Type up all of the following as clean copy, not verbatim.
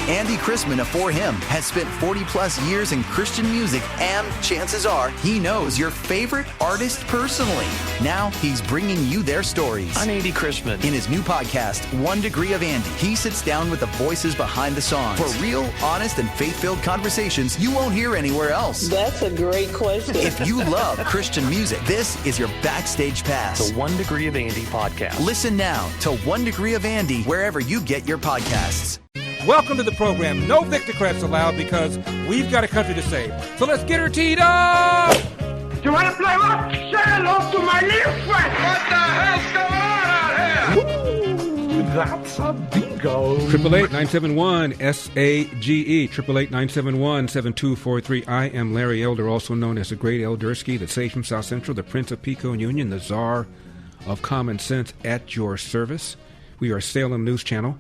Andy Chrisman of For Him has spent 40-plus years in Christian music, and chances are he knows your favorite artist personally. Now he's bringing you their stories. I'm Andy Chrisman. In his new podcast, 1 Degree of Andy, he sits down with the voices behind the songs for real, honest, and faith-filled conversations you won't hear anywhere else. That's a great question. If you love Christian music, this is your backstage pass. The 1 Degree of Andy podcast. Listen now to 1 Degree of Andy wherever you get your podcasts. Welcome to the program. No Victocrats allowed because we've got a country to save. So let's get her teed up! You want to play what? Say hello to my little friend. What the hell's going on out here? That's a bingo. 888-971-SAGE. 888-971-7243. I am Larry Elder, also known as the Great Eldersky, the sage from South Central, the Prince of Pico Union, the Czar of Common Sense at your service. We are Salem News Channel.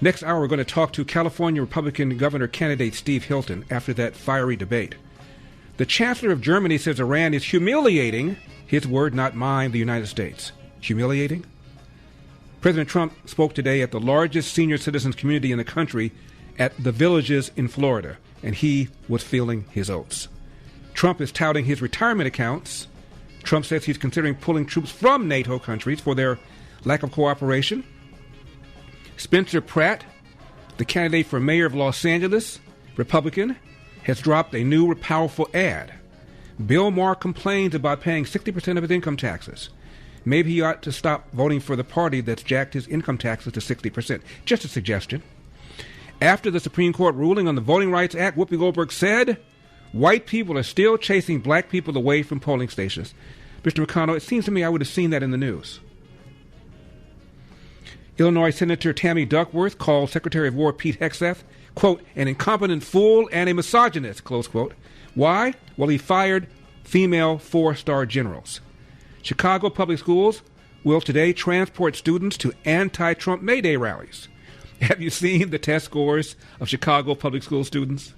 Next hour, we're going to talk to California Republican Governor candidate Steve Hilton after that fiery debate. The Chancellor of Germany says Iran is humiliating, his word, not mine, the United States. Humiliating? President Trump spoke today at the largest senior citizens community in the country at the Villages in Florida, and he was feeling his oats. Trump is touting his retirement accounts. Trump says he's considering pulling troops from NATO countries for their lack of cooperation. Spencer Pratt, the candidate for mayor of Los Angeles, Republican, has dropped a new powerful ad. Bill Maher complains about paying 60% of his income taxes. Maybe he ought to stop voting for the party that's jacked his income taxes to 60%. Just a suggestion. After the Supreme Court ruling on the Voting Rights Act, Whoopi Goldberg said, white people are still chasing black people away from polling stations. Mr. McConnell, it seems to me I would have seen that in the news. Illinois Senator Tammy Duckworth called Secretary of War Pete Hegseth, quote, an incompetent fool and a misogynist, close quote. Why? Well, he fired female 4-star generals. Chicago Public Schools will today transport students to anti-Trump Mayday rallies. Have you seen the test scores of Chicago Public School students?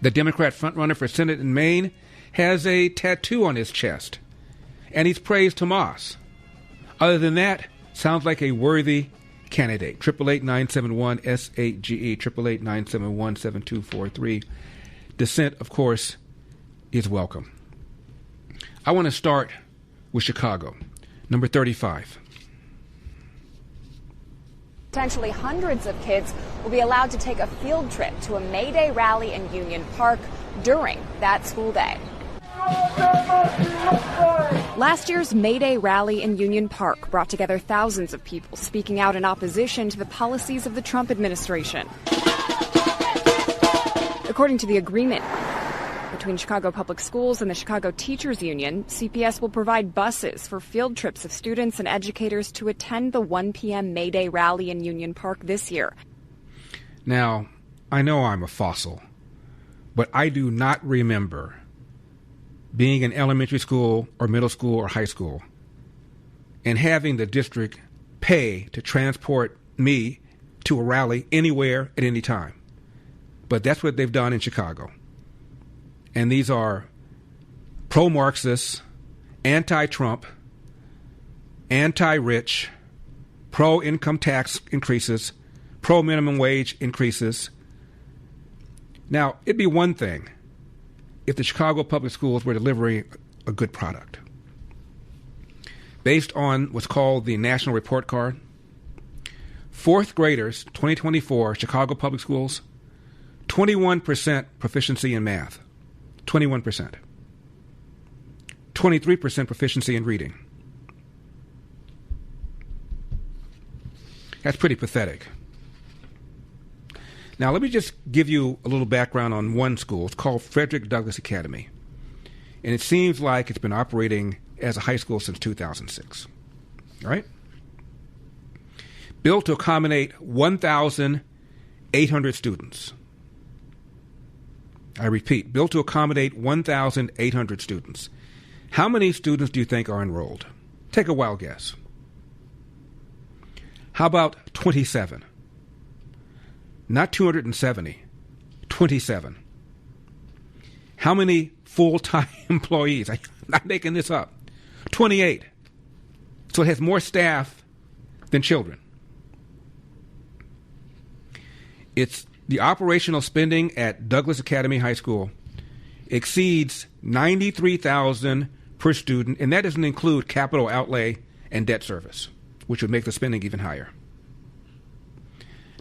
The Democrat frontrunner for Senate in Maine has a tattoo on his chest, and he's praised Hamas. Other than that, sounds like a worthy candidate. 888-971-SAGE, 888-971-7243. Dissent, of course, is welcome. I want to start with Chicago, number 35. Potentially hundreds of kids will be allowed to take a field trip to a Mayday rally in Union Park during that school day. Last year's Mayday rally in Union Park brought together thousands of people speaking out in opposition to the policies of the Trump administration. According to the agreement between Chicago Public Schools and the Chicago Teachers Union, CPS will provide buses for field trips of students and educators to attend the 1 p.m. Mayday rally in Union Park this year. Now, I know I'm a fossil, but I do not remember being in elementary school or middle school or high school and having the district pay to transport me to a rally anywhere at any time. But that's what they've done in Chicago. And these are pro-Marxists, anti-Trump, anti-rich, pro-income tax increases, pro-minimum wage increases. Now, it'd be one thing if the Chicago Public Schools were delivering a good product. Based on what's called the National Report Card, fourth graders, 2024, Chicago Public Schools, 21% proficiency in math. 21%. 23% proficiency in reading. That's pretty pathetic. Now, let me just give you a little background on one school. It's called Frederick Douglass Academy. And it seems like it's been operating as a high school since 2006. All right? Built to accommodate 1,800 students. I repeat, built to accommodate 1,800 students. How many students do you think are enrolled? Take a wild guess. How about 27? Not 270, 27. How many full-time employees? I'm not making this up. 28. So it has more staff than children. It's the operational spending at Douglas Academy High School exceeds $93,000 per student, and that doesn't include capital outlay and debt service, which would make the spending even higher.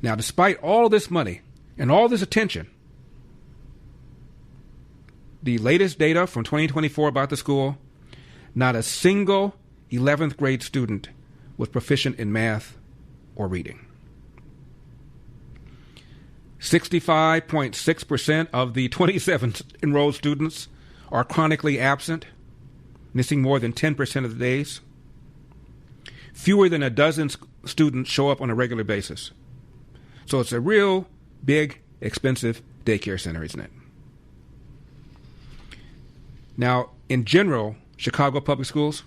Now, despite all this money and all this attention, the latest data from 2024 about the school, not a single 11th grade student was proficient in math or reading. 65.6% of the 27 enrolled students are chronically absent, missing more than 10% of the days. Fewer than a dozen students show up on a regular basis. So it's a real big, expensive daycare center, isn't it? Now, in general, Chicago public schools,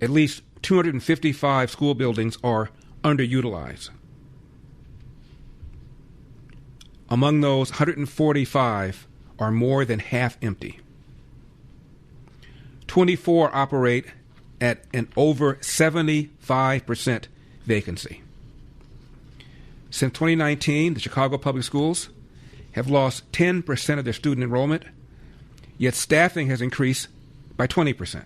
at least 255 school buildings are underutilized. Among those, 145 are more than half empty. 24 operate at an over 75% vacancy. Since 2019, the Chicago public schools have lost 10% of their student enrollment, yet staffing has increased by 20%.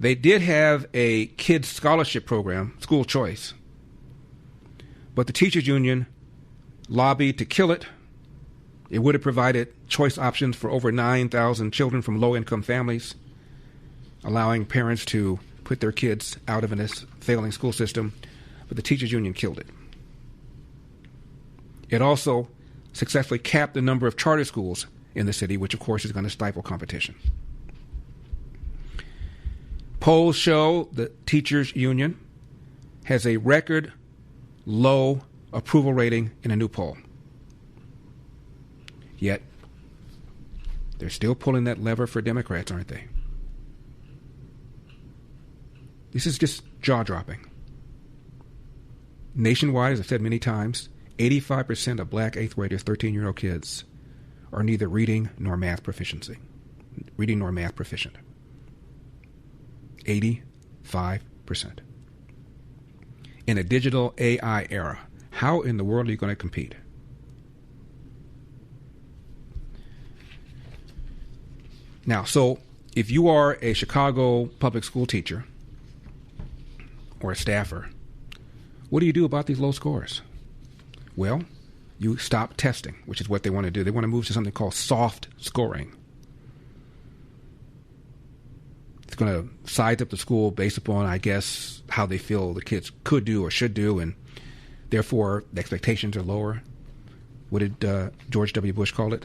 They did have a kids scholarship program, school choice, but the teachers union lobbied to kill it. It would have provided choice options for over 9,000 children from low-income families, allowing parents to put their kids out of this failing school system, but the teachers union killed it. It also successfully capped the number of charter schools in the city, which of course is going to stifle competition. Polls show the teachers union has a record low approval rating in a new poll. Yet, they're still pulling that lever for Democrats, aren't they? This is just jaw-dropping. Nationwide, as I've said many times, 85% of black 8th graders, 13-year-old kids, are neither reading nor math proficient. 85%. In a digital AI era, how in the world are you going to compete? Now, so if you are a Chicago public school teacher or a staffer, what do you do about these low scores? Well, you stop testing, which is what they want to do. They want to move to something called soft scoring. It's going to size up the school based upon, I guess, how they feel the kids could do or should do, and therefore the expectations are lower. What did George W. Bush call it?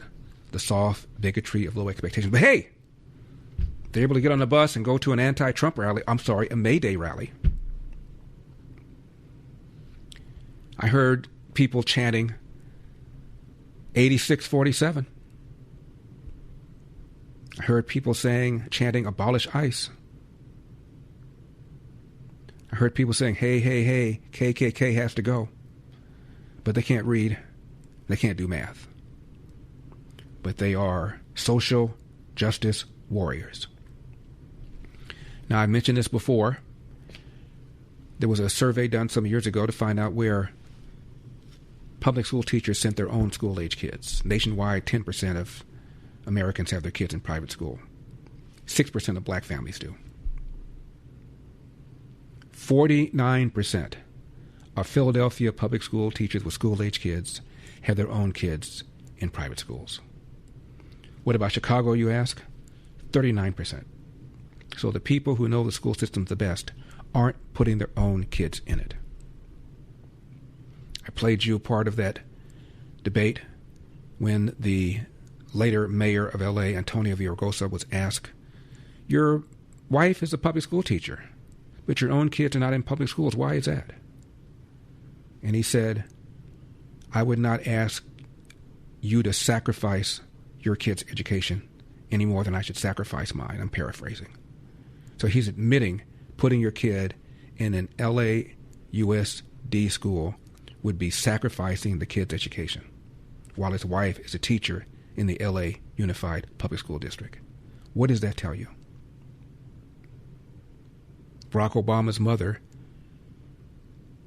The soft bigotry of low expectations. But hey, they're able to get on the bus and go to an anti-Trump rally. A Mayday rally. I heard people chanting 8647. I heard people chanting abolish ICE. I heard people saying, hey, hey, hey, KKK has to go. But they can't read. They can't do math. But they are social justice warriors. Now, I mentioned this before. There was a survey done some years ago to find out where public school teachers sent their own school-age kids. Nationwide, 10% of Americans have their kids in private school. 6% of black families do. 49% of Philadelphia public school teachers with school-age kids have their own kids in private schools. What about Chicago, you ask? 39%. So the people who know the school system the best aren't putting their own kids in it. I played you part of that debate when the later mayor of L.A., Antonio Villaraigosa, was asked, your wife is a public school teacher, but your own kids are not in public schools. Why is that? And he said, I would not ask you to sacrifice your kid's education any more than I should sacrifice mine. I'm paraphrasing. So he's admitting putting your kid in an LAUSD school would be sacrificing the kid's education, while his wife is a teacher in the LA Unified Public School District. What does that tell you? Barack Obama's mother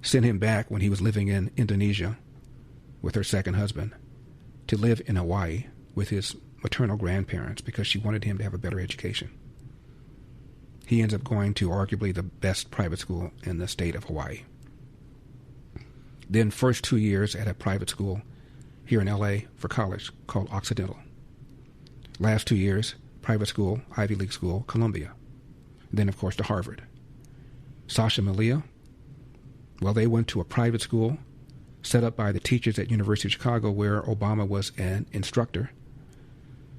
sent him back when he was living in Indonesia with her second husband to live in Hawaii with his maternal grandparents because she wanted him to have a better education. He ends up going to arguably the best private school in the state of Hawaii. Then first 2 years at a private school here in L.A. for college called Occidental. Last 2 years, private school, Ivy League school, Columbia. Then, of course, to Harvard. Sasha Malia, well, they went to a private school set up by the teachers at University of Chicago where Obama was an instructor.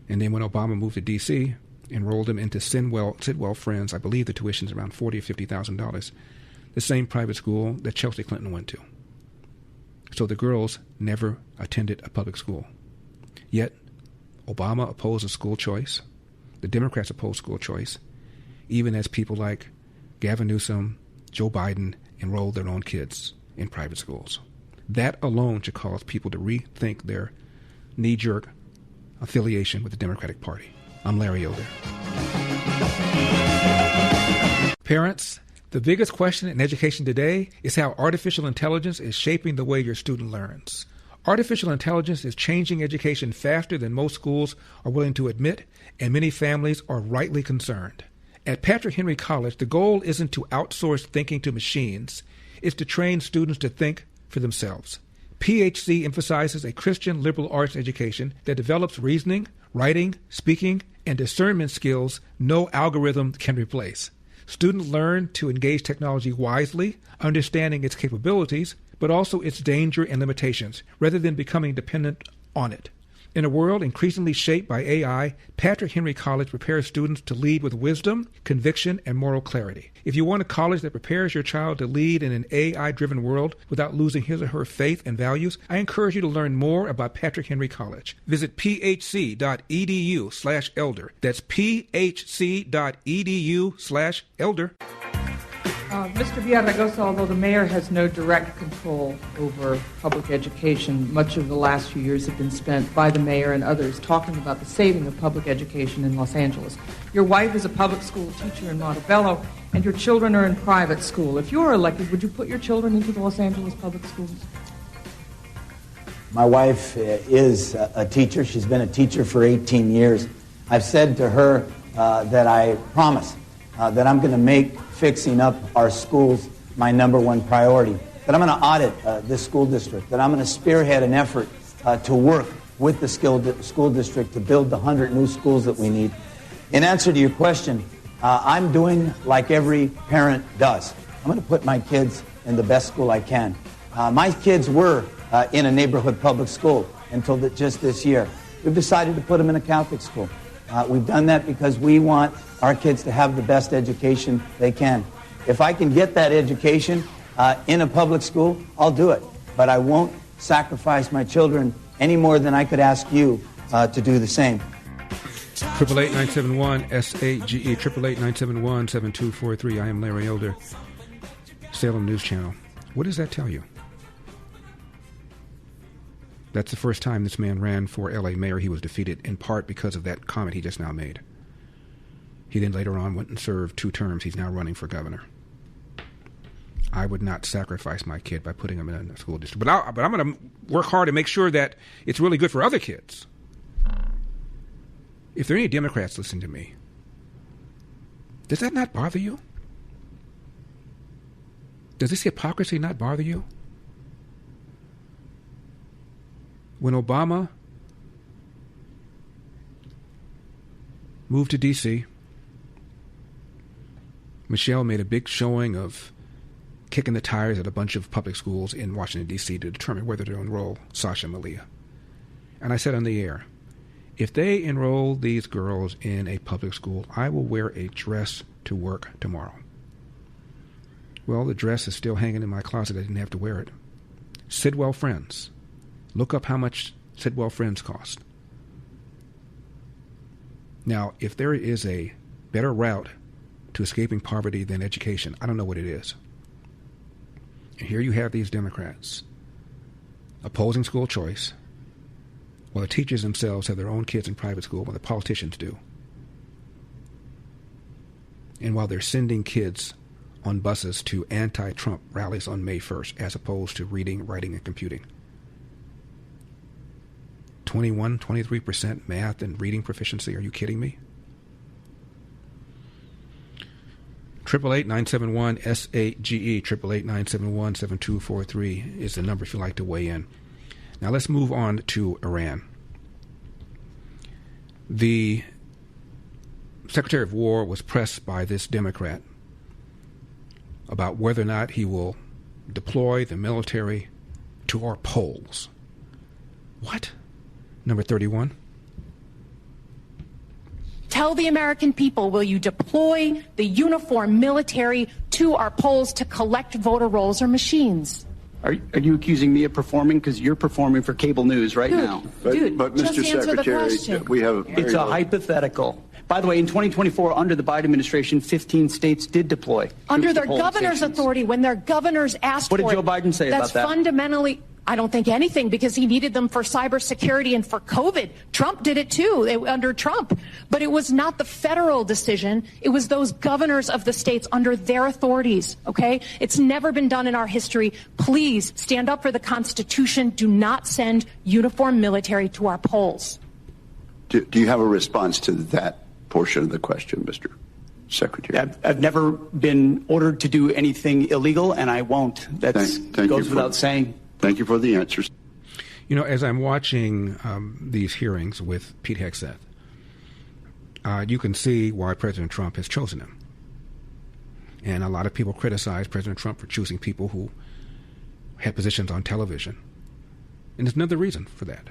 And then when Obama moved to D.C., enrolled him into Sidwell Friends, I believe the tuition's around $40,000 or $50,000, the same private school that Chelsea Clinton went to. So the girls never attended a public school. Yet, Obama opposed school choice. The Democrats opposed school choice, even as people like Gavin Newsom, Joe Biden enrolled their own kids in private schools. That alone should cause people to rethink their knee-jerk affiliation with the Democratic Party. I'm Larry Elder. Parents, the biggest question in education today is how artificial intelligence is shaping the way your student learns. Artificial intelligence is changing education faster than most schools are willing to admit, and many families are rightly concerned. At Patrick Henry College, the goal isn't to outsource thinking to machines. It's to train students to think for themselves. PHC emphasizes a Christian liberal arts education that develops reasoning, writing, speaking, and discernment skills no algorithm can replace. Students learn to engage technology wisely, understanding its capabilities, but also its danger and limitations, rather than becoming dependent on it. In a world increasingly shaped by AI, Patrick Henry College prepares students to lead with wisdom, conviction, and moral clarity. If you want a college that prepares your child to lead in an AI-driven world without losing his or her faith and values, I encourage you to learn more about Patrick Henry College. Visit phc.edu/elder. That's phc.edu/elder. Mr. Villaraigosa, although the mayor has no direct control over public education, much of the last few years have been spent by the mayor and others talking about the saving of public education in Los Angeles. Your wife is a public school teacher in Montebello, and your children are in private school. If you were elected, would you put your children into the Los Angeles public schools? My wife is a teacher. She's been a teacher for 18 years. I've said to her that I promise that I'm going to make fixing up our schools my number one priority, that I'm going to audit this school district, that I'm going to spearhead an effort to work with the school district to build the 100 new schools that we need. In answer to your question, I'm doing like every parent does. I'm going to put my kids in the best school I can. My kids were in a neighborhood public school until just this year. We've decided to put them in a Catholic school. We've done that because we want our kids to have the best education they can. If I can get that education in a public school, I'll do it. But I won't sacrifice my children any more than I could ask you to do the same. 888-971-SAGE, 888-971-7243. I am Larry Elder, Salem News Channel. What does that tell you? That's the first time this man ran for L.A. mayor. He was defeated in part because of that comment he just now made. He then later on went and served 2 terms. He's now running for governor. I would not sacrifice my kid by putting him in a school district. But I'm going to work hard to make sure that it's really good for other kids. If there are any Democrats listening to me, does that not bother you? Does this hypocrisy not bother you? When Obama moved to D.C., Michelle made a big showing of kicking the tires at a bunch of public schools in Washington, D.C. to determine whether to enroll Sasha Malia. And I said on the air, if they enroll these girls in a public school, I will wear a dress to work tomorrow. Well, the dress is still hanging in my closet. I didn't have to wear it. Sidwell Friends. Look up how much Sidwell Friends cost. Now, if there is a better route to escaping poverty than education, I don't know what it is. And here you have these Democrats opposing school choice, while the teachers themselves have their own kids in private school, while the politicians do. And while they're sending kids on buses to anti-Trump rallies on May 1st, as opposed to reading, writing, and computing. 23% math and reading proficiency. Are you kidding me? 888-971-SAGE, 888-971-7243 is the number if you'd like to weigh in. Now let's move on to Iran. The Secretary of War was pressed by this Democrat about whether or not he will deploy the military to our polls. What? Number 31. Tell the American people, will you deploy the uniformed military to our polls to collect voter rolls or machines? Are you accusing me of performing? Because you're performing for cable news right now. But just Mr. answer the Secretary, question. we have It's a hypothetical. By the way, in 2024, under the Biden administration, 15 states did deploy. Under troops their to polling governor's stations. authority, when their governors asked What did for Joe it, Biden say about that's that? fundamentally, I don't think anything, because he needed them for cybersecurity and for COVID. Trump did it too, under Trump. But it was not the federal decision. It was those governors of the states under their authorities, okay? It's never been done in our history. Please stand up for the Constitution. Do not send uniformed military to our polls. Do you have a response to that portion of the question, Mr. Secretary? I've never been ordered to do anything illegal, and I won't. That goes without saying. Thank you for the answers. You know, as I'm watching these hearings with Pete Hegseth, you can see why President Trump has chosen him. And a lot of people criticize President Trump for choosing people who had positions on television. And there's another reason for that.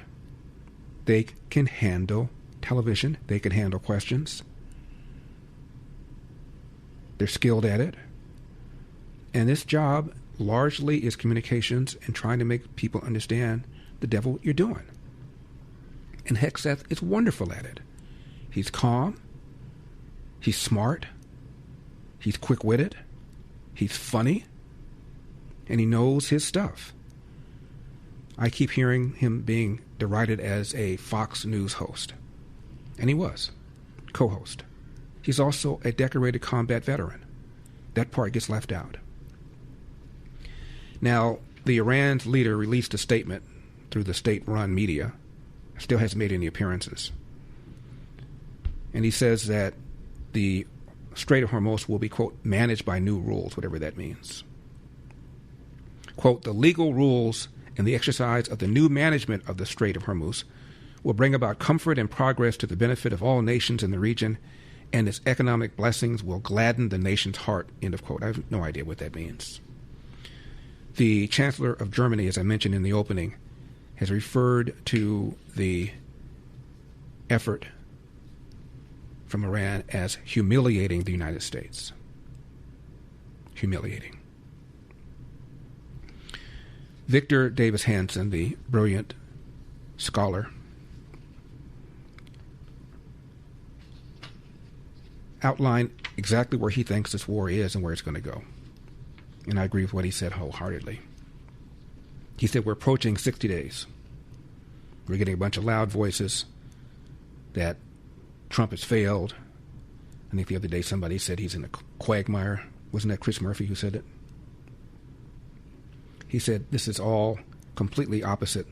They can handle television. They can handle questions. They're skilled at it. And this job largely is communications and trying to make people understand the devil you're doing. And Hegseth is wonderful at it. He's calm. He's smart. He's quick-witted. He's funny. And he knows his stuff. I keep hearing him being derided as a Fox News host. And he was. Co-host. He's also a decorated combat veteran. That part gets left out. Now, the Iran's leader released a statement through the state-run media. Still hasn't made any appearances. And he says that the Strait of Hormuz will be, quote, managed by new rules, whatever that means. Quote, the legal rules and the exercise of the new management of the Strait of Hormuz will bring about comfort and progress to the benefit of all nations in the region, and its economic blessings will gladden the nation's heart, end of quote. I have no idea what that means. The Chancellor of Germany, as I mentioned in the opening, has referred to the effort from Iran as humiliating the United States. Humiliating. Victor Davis Hanson, the brilliant scholar, outlined exactly where he thinks this war is and where it's going to go. And I agree with what he said wholeheartedly. He said we're approaching 60 days. We're getting a bunch of loud voices that Trump has failed. I think the other day somebody said he's in a quagmire. Wasn't that Chris Murphy who said it? He said this is all completely opposite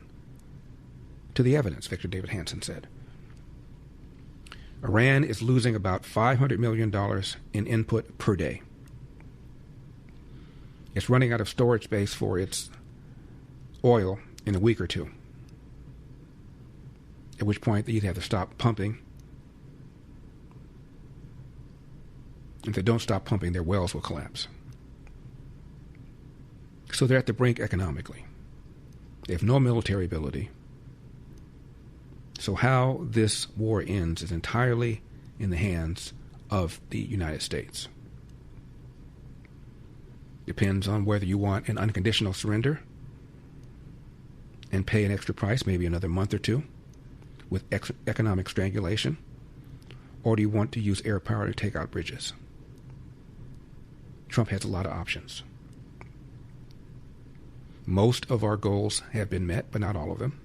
to the evidence, Victor David Hanson said. Iran is losing about $500 million in input per day. It's running out of storage space for its oil in a week or two, at which point they either have to stop pumping. If they don't stop pumping, their wells will collapse. So they're at the brink economically. They have no military ability. So how this war ends is entirely in the hands of the United States. Depends on whether you want an unconditional surrender and pay an extra price, maybe another month or two, with economic strangulation, or do you want to use air power to take out bridges? Trump has a lot of options. Most of our goals have been met, but not all of them.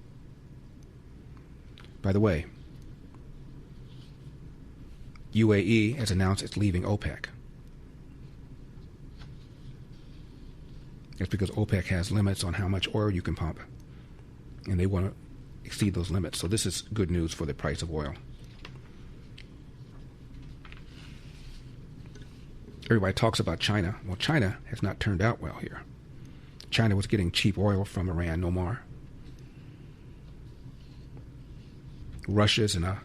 By the way, UAE has announced it's leaving OPEC. That's because OPEC has limits on how much oil you can pump, and they want to exceed those limits. So this is good news for the price of oil. Everybody talks about China. Well, China has not turned out well here. China was getting cheap oil from Iran, no more. Russia's in a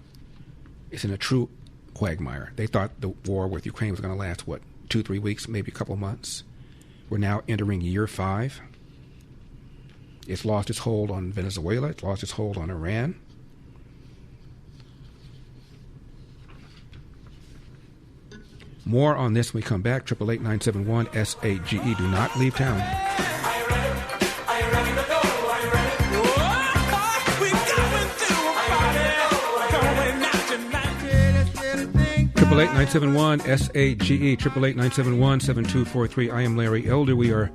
true quagmire. They thought the war with Ukraine was going to last, 2-3 weeks, maybe a couple months. We're now entering year 5. It's lost its hold on Venezuela. It's lost its hold on Iran. More on this when we come back. 888-971-SAGE. Do not leave town. 888-971-SAGE. 888-971-7243. I am Larry Elder. We are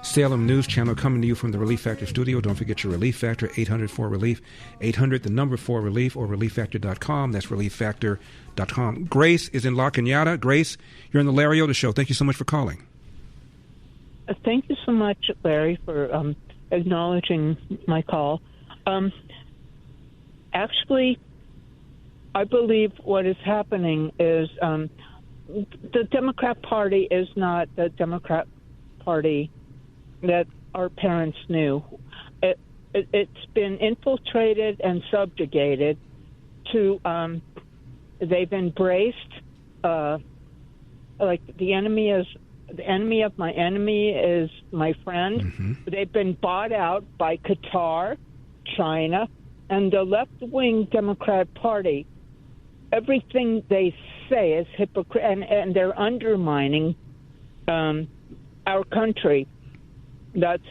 Salem News Channel coming to you from the Relief Factor studio. Don't forget your Relief Factor, 800-4RELIEF, 800-4RELIEF, or ReliefFactor.com. That's ReliefFactor.com. Grace is in La Cañada. Grace, you're on the Larry Elder Show. Thank you so much for calling. Thank you so much, Larry, for acknowledging my call. Actually, I believe what is happening is the Democrat Party is not the Democrat Party that our parents knew. It's been infiltrated and subjugated to, they've embraced, like the enemy of my enemy is my friend. Mm-hmm. They've been bought out by Qatar, China, and the left-wing Democrat Party. Everything they say is hypocrite, and they're undermining our country. That's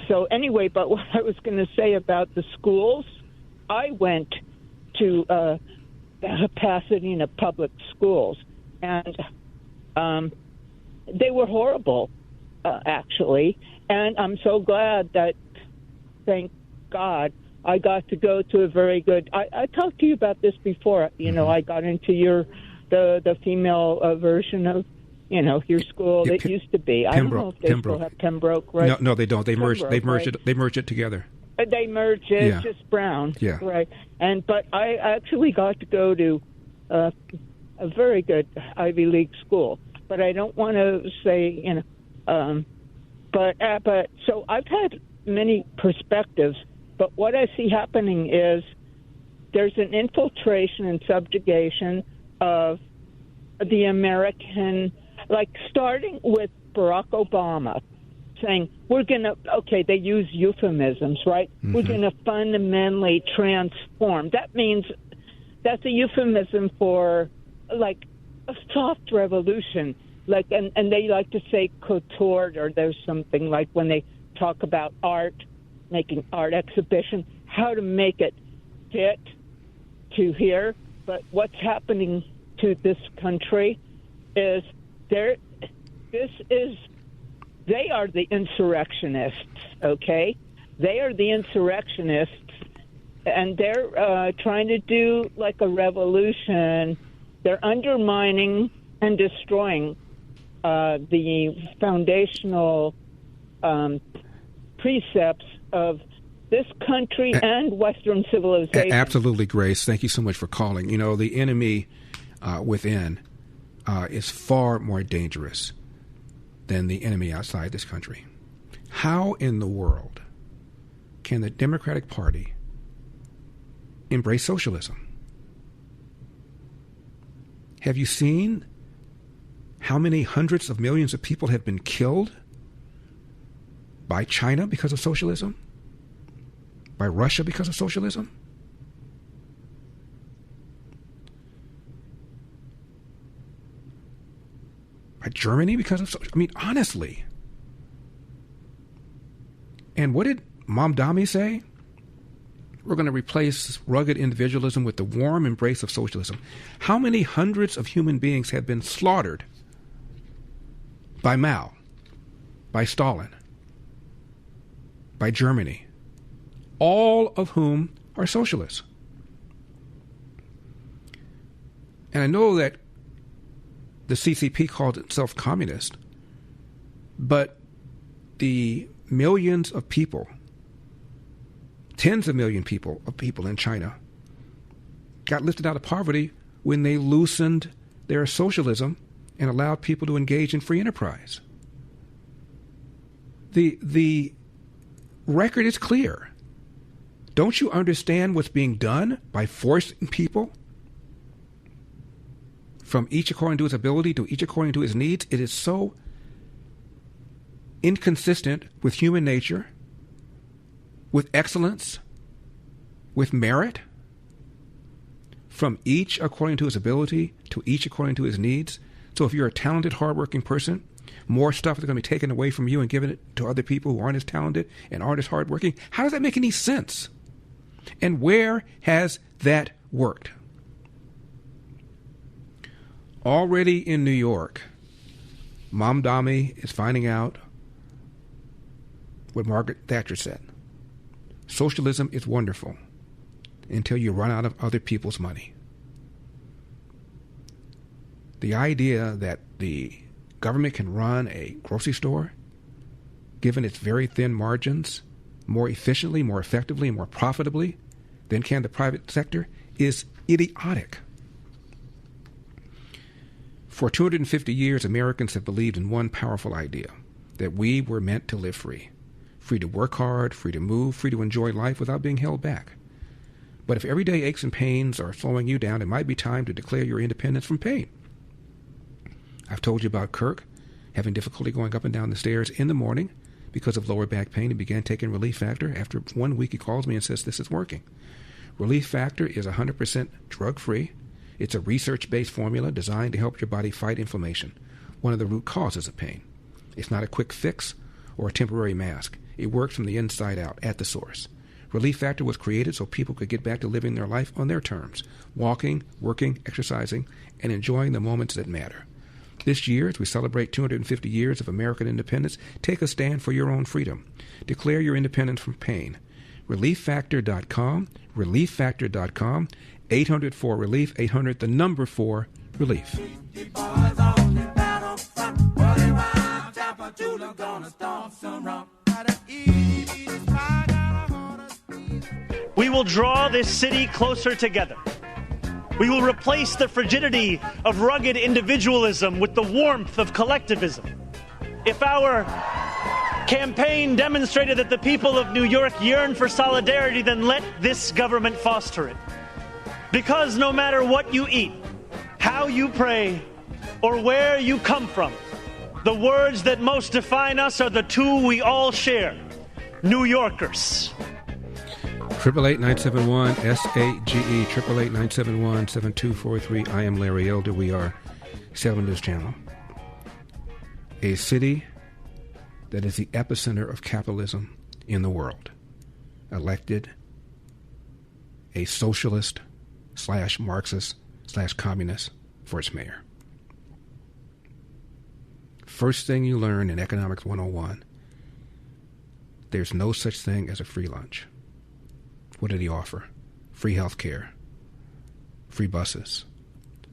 so anyway. But what I was going to say about the schools, I went to Pasadena public schools, and they were horrible, actually. And I'm so glad that, thank God, I got to go to a very good. I talked to you about this before. You know, I got into the female version of, you know, your school that used to be. I don't know if they still have Pembroke, right? No, they don't. They merged. They merged it. They merged it together. They merged it. Yeah. Just Brown. Yeah. Right. But I actually got to go to a very good Ivy League school. But I don't want to say, you know. But so I've had many perspectives. But what I see happening is there's an infiltration and subjugation of the American, like starting with Barack Obama, saying, we're going to, okay, they use euphemisms, right? Mm-hmm. We're going to fundamentally transform. That means that's a euphemism for, like, a soft revolution. Like, and they like to say couture, or there's something like when they talk about art, making art exhibition, how to make it fit to here. But what's happening to this country is they are the insurrectionists, okay? They are the insurrectionists, and they're trying to do like a revolution. They're undermining and destroying the foundational precepts of this country and Western civilization. Absolutely, Grace. Thank you so much for calling. You know, the enemy within is far more dangerous than the enemy outside this country. How in the world can the Democratic Party embrace socialism? Have you seen how many hundreds of millions of people have been killed by China because of socialism? By Russia because of socialism? By Germany because of socialism? I mean, honestly. And what did Mamdani say? We're going to replace rugged individualism with the warm embrace of socialism. How many hundreds of human beings have been slaughtered by Mao, by Stalin, by Germany, all of whom are socialists? And I know that the CCP called itself communist, but the millions of people, tens of million people in China got lifted out of poverty when they loosened their socialism and allowed people to engage in free enterprise. The record is clear. Don't you understand what's being done by forcing people from each according to his ability to each according to his needs? It is so inconsistent with human nature, with excellence, with merit, from each according to his ability to each according to his needs. So if you're a talented, hardworking person, more stuff is going to be taken away from you and given it to other people who aren't as talented and aren't as hardworking. How does that make any sense? And where has that worked? Already in New York, Mom Dami is finding out what Margaret Thatcher said. Socialism is wonderful until you run out of other people's money. The idea that the government can run a grocery store, given its very thin margins, more efficiently, more effectively, and more profitably than can the private sector is idiotic. For 250 years, Americans have believed in one powerful idea, that we were meant to live free. Free to work hard, free to move, free to enjoy life without being held back. But if everyday aches and pains are slowing you down, it might be time to declare your independence from pain. I've told you about Kirk having difficulty going up and down the stairs in the morning because of lower back pain. He began taking Relief Factor. After 1 week, he calls me and says, this is working. Relief Factor is 100% drug-free. It's a research-based formula designed to help your body fight inflammation, one of the root causes of pain. It's not a quick fix or a temporary mask. It works from the inside out, at the source. Relief Factor was created so people could get back to living their life on their terms, walking, working, exercising, and enjoying the moments that matter. This year, as we celebrate 250 years of American independence, take a stand for your own freedom. Declare your independence from pain. ReliefFactor.com, ReliefFactor.com, 800-4-RELIEF, 800, the number 4-RELIEF. We will draw this city closer together. We will replace the frigidity of rugged individualism with the warmth of collectivism. If our campaign demonstrated that the people of New York yearn for solidarity, then let this government foster it. Because no matter what you eat, how you pray, or where you come from, the words that most define us are the two we all share: New Yorkers. 888-971-SAGE, 888-971-7243. I am Larry Elder. We are Salem News Channel. A city that is the epicenter of capitalism in the world. Elected a socialist / Marxist / communist for its mayor. First thing you learn in Economics 101, there's no such thing as a free lunch. What did he offer? Free health care, free buses.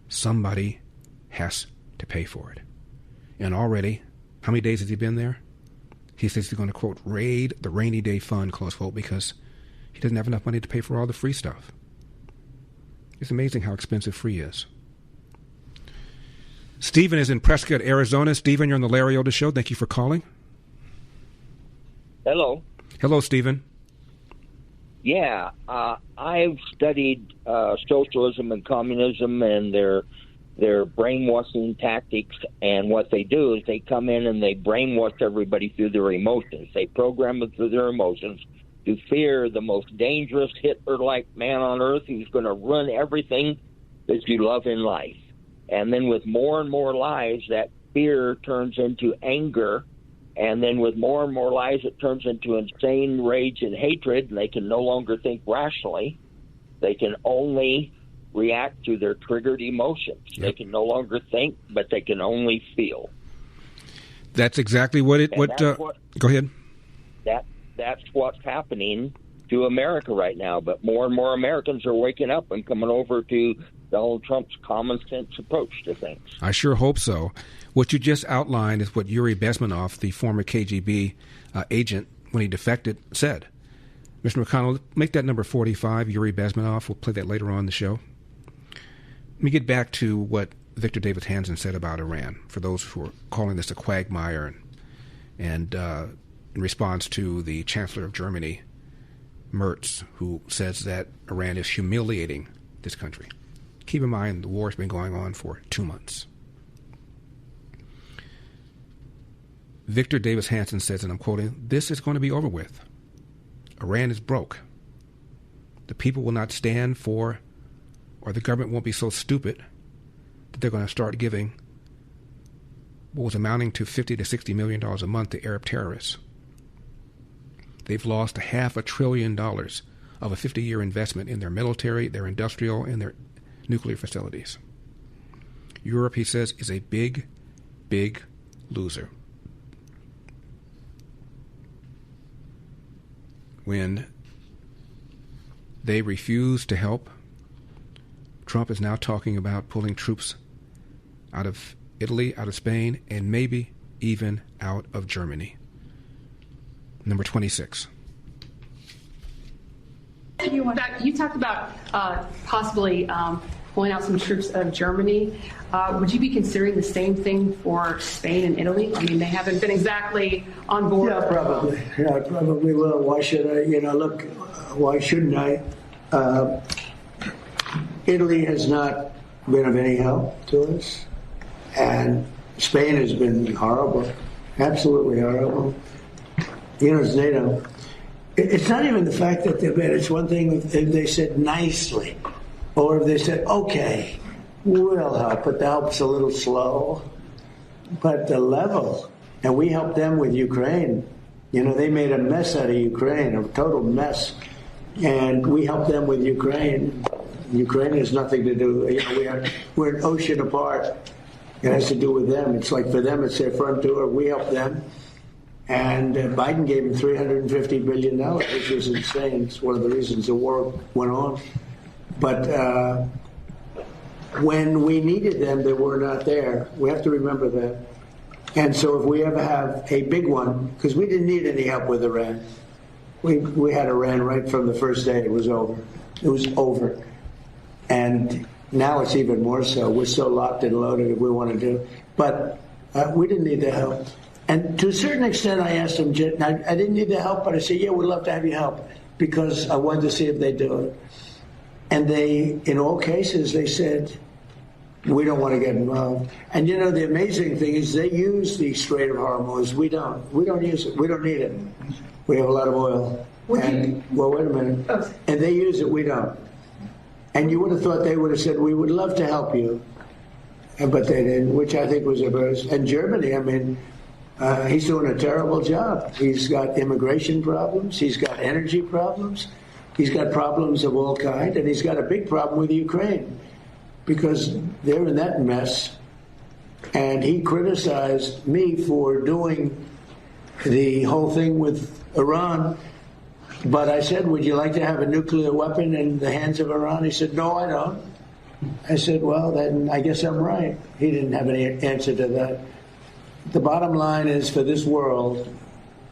Somebody has to pay for it. And already, how many days has he been there? He says he's going to, quote, raid the rainy day fund, close quote, because he doesn't have enough money to pay for all the free stuff. It's amazing how expensive free is. Stephen is in Prescott, Arizona. Stephen, you're on the Larry Elder Show. Thank you for calling. Hello. Hello, Stephen. Yeah, I've studied socialism and communism and their brainwashing tactics, and what they do is they come in and they brainwash everybody through their emotions. They program them through their emotions to fear the most dangerous Hitler-like man on earth who's going to ruin everything that you love in life. And then with more and more lies, that fear turns into anger. And then with more and more lies, it turns into insane rage and hatred, and they can no longer think rationally. They can only react to their triggered emotions. Yep. They can no longer think, but they can only feel. That's exactly what it... Go ahead. That's what's happening to America right now. But more and more Americans are waking up and coming over to Donald Trump's common sense approach to things. I sure hope so. What you just outlined is what Yuri Bezmenov, the former KGB agent, when he defected, said. Mr. McConnell, make that number 45, Yuri Bezmenov. We'll play that later on in the show. Let me get back to what Victor Davis Hanson said about Iran, for those who are calling this a quagmire, and in response to the Chancellor of Germany, Merz, who says that Iran is humiliating this country. Keep in mind, the war has been going on for 2 months. Victor Davis Hanson says, and I'm quoting, "This is going to be over with. Iran is broke. The people will not stand for, or the government won't be so stupid that they're going to start giving what was amounting to $50 to $60 million a month to Arab terrorists. They've lost $500 billion of a 50-year investment in their military, their industrial, and their nuclear facilities. Europe," he says, "is a big, big loser." When they refuse to help, Trump is now talking about pulling troops out of Italy, out of Spain, and maybe even out of Germany. Number 26. You talked about possibly pulling out some troops out of Germany. Would you be considering the same thing for Spain and Italy? I mean, they haven't been exactly on board. Yeah, probably. Yeah, I probably will. Why should I? Look, why shouldn't I? Italy has not been of any help to us. And Spain has been horrible. Absolutely horrible. It's NATO. It's not even the fact that they're bad. It's one thing if they said nicely, or if they said, okay, we'll help, but the help's a little slow. But the level, and we helped them with Ukraine. They made a mess out of Ukraine, a total mess. And we helped them with Ukraine. Ukraine has nothing to do, we're an ocean apart. It has to do with them. It's like for them, it's their front door. We help them. And Biden gave them $350 billion, which is insane. It's one of the reasons the war went on. But when we needed them, they were not there. We have to remember that. And so if we ever have a big one, because we didn't need any help with Iran. We had Iran right from the first day. It was over. It was over. And now it's even more so. We're so locked and loaded if we want to do. But we didn't need the help. And to a certain extent, I asked them, I didn't need the help, but I said, yeah, we'd love to have you help, because I wanted to see if they do it. And they, in all cases, they said, we don't want to get involved. And the amazing thing is they use the Strait of Hormuz. We don't. We don't use it. We don't need it. We have a lot of oil. Well, wait a minute. And they use it. We don't. And you would have thought they would have said, we would love to help you. But they didn't, which I think was a burst. And Germany, he's doing a terrible job. He's got immigration problems. He's got energy problems. He's got problems of all kinds. And he's got a big problem with Ukraine, because they're in that mess. And he criticized me for doing the whole thing with Iran. But I said, would you like to have a nuclear weapon in the hands of Iran? He said, no, I don't. I said, well, then I guess I'm right. He didn't have any answer to that. The bottom line is, for this world,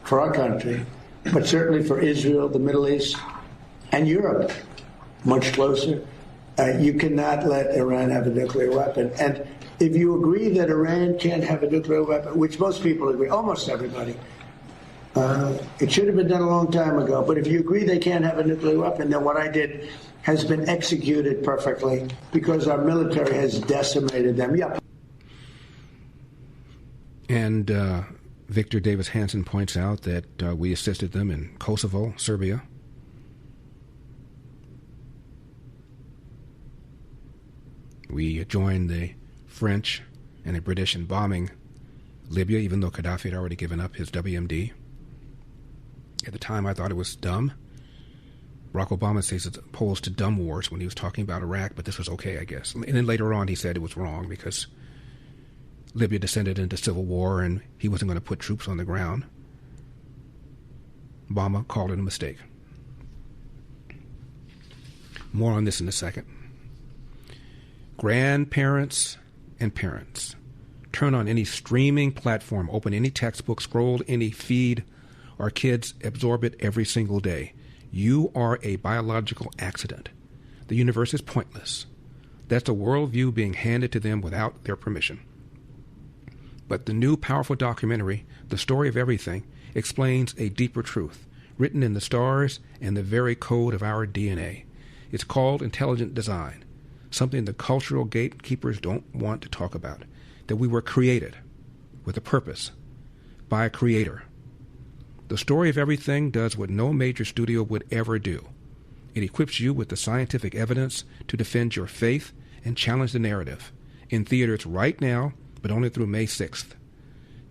for our country, but certainly for Israel, the Middle East, and Europe, much closer, you cannot let Iran have a nuclear weapon. And if you agree that Iran can't have a nuclear weapon, which most people agree, almost everybody, it should have been done a long time ago. But if you agree they can't have a nuclear weapon, then what I did has been executed perfectly, because our military has decimated them. Yeah. And Victor Davis Hanson points out that we assisted them in Kosovo, Serbia. We joined the French and the British in bombing Libya, even though Gaddafi had already given up his WMD. At the time, I thought it was dumb. Barack Obama says it's opposed to dumb wars when he was talking about Iraq, but this was okay, I guess. And then later on, he said it was wrong because Libya descended into civil war and he wasn't going to put troops on the ground. Obama called it a mistake. More on this in a second. Grandparents and parents. Turn on any streaming platform, open any textbook, scroll any feed. Our kids absorb it every single day. You are a biological accident. The universe is pointless. That's a worldview being handed to them without their permission. But the new powerful documentary, The Story of Everything, explains a deeper truth, written in the stars and the very code of our DNA. It's called intelligent design, something the cultural gatekeepers don't want to talk about, that we were created with a purpose by a creator. The Story of Everything does what no major studio would ever do. It equips you with the scientific evidence to defend your faith and challenge the narrative. In theaters right now, but only through May 6th.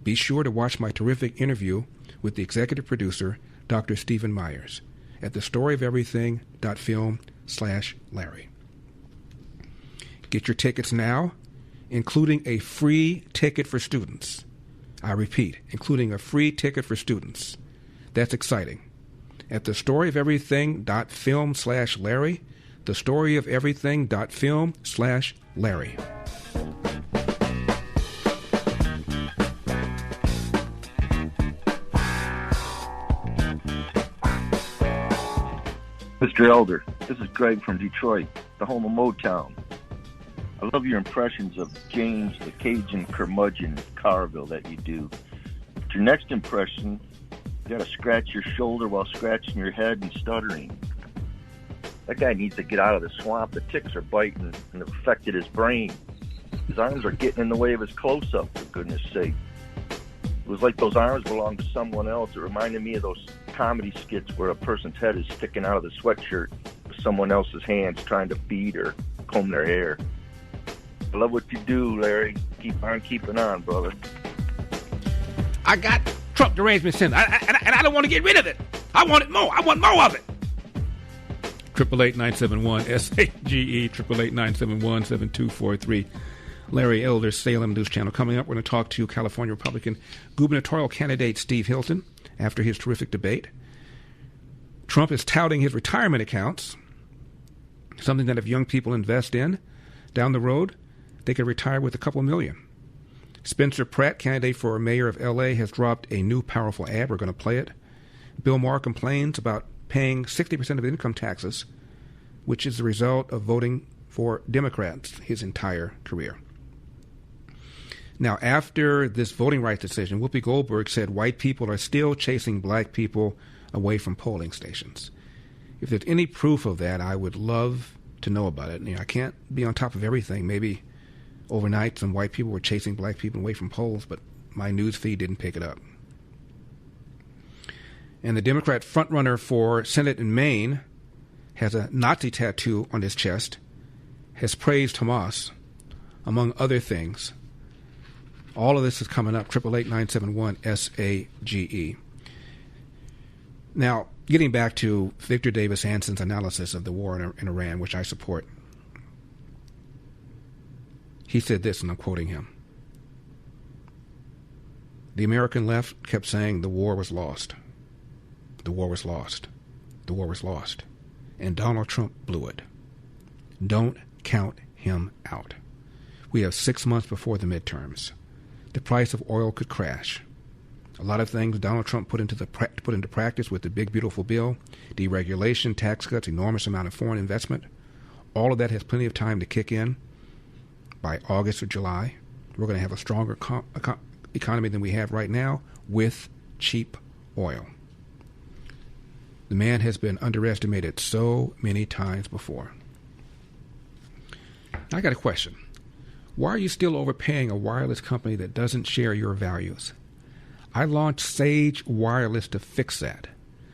Be sure to watch my terrific interview with the executive producer, Dr. Stephen Myers, at thestoryofeverything.film/Larry. Get your tickets now, including a free ticket for students. I repeat, including a free ticket for students. That's exciting. At thestoryofeverything.film/Larry, thestoryofeverything.film/Larry. Mr. Elder, this is Greg from Detroit, the home of Motown. I love your impressions of James the Cajun curmudgeon Carville that you do. But your next impression, you gotta scratch your shoulder while scratching your head and stuttering. That guy needs to get out of the swamp. The ticks are biting and have affected his brain. His arms are getting in the way of his close-up, for goodness sake. It was like those arms belonged to someone else. It reminded me of those comedy skits where a person's head is sticking out of the sweatshirt with someone else's hands trying to feed or comb their hair. I love what you do, Larry. Keep on keeping on, brother. I got Trump derangement syndrome, and I don't want to get rid of it. I want it more. I want more of it. 888-971-SAGE, 888-971-7243. Larry Elder, Salem News Channel. Coming up, we're going to talk to California Republican gubernatorial candidate Steve Hilton after his terrific debate. Trump is touting his retirement accounts, something that if young people invest in down the road, they could retire with a couple million. Spencer Pratt, candidate for mayor of L.A., has dropped a new powerful ad. We're going to play it. Bill Maher complains about paying 60% of income taxes, which is the result of voting for Democrats his entire career. Now, after this voting rights decision, Whoopi Goldberg said white people are still chasing black people away from polling stations. If there's any proof of that, I would love to know about it. I can't be on top of everything. Maybe overnight some white people were chasing black people away from polls, but my news feed didn't pick it up. And the Democrat frontrunner for Senate in Maine has a Nazi tattoo on his chest, has praised Hamas, among other things. All of this is coming up, 888-971-SAGE. Now, getting back to Victor Davis Hanson's analysis of the war in Iran, which I support, he said this, and I'm quoting him. The American left kept saying the war was lost. The war was lost. The war was lost. And Donald Trump blew it. Don't count him out. We have 6 months before the midterms. The price of oil could crash. A lot of things Donald Trump put into practice with the big, beautiful bill, deregulation, tax cuts, enormous amount of foreign investment. All of that has plenty of time to kick in by August or July. We're going to have a stronger economy than we have right now with cheap oil. The man has been underestimated so many times before. I got a question. Why are you still overpaying a wireless company that doesn't share your values? I launched Sage Wireless to fix that.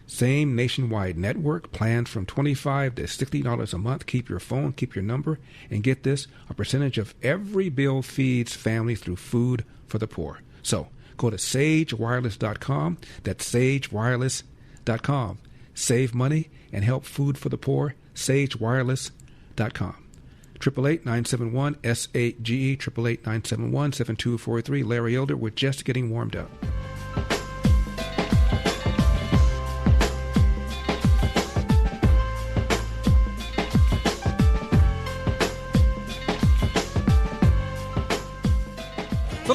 Same nationwide network, plans from $25 to $60 a month. Keep your phone, keep your number, and get this, a percentage of every bill feeds families through food for the poor. So go to sagewireless.com. That's sagewireless.com. Save money and help food for the poor. sagewireless.com. 888-971-SAGE, 888-971-7243. Larry Elder, we're just getting warmed up.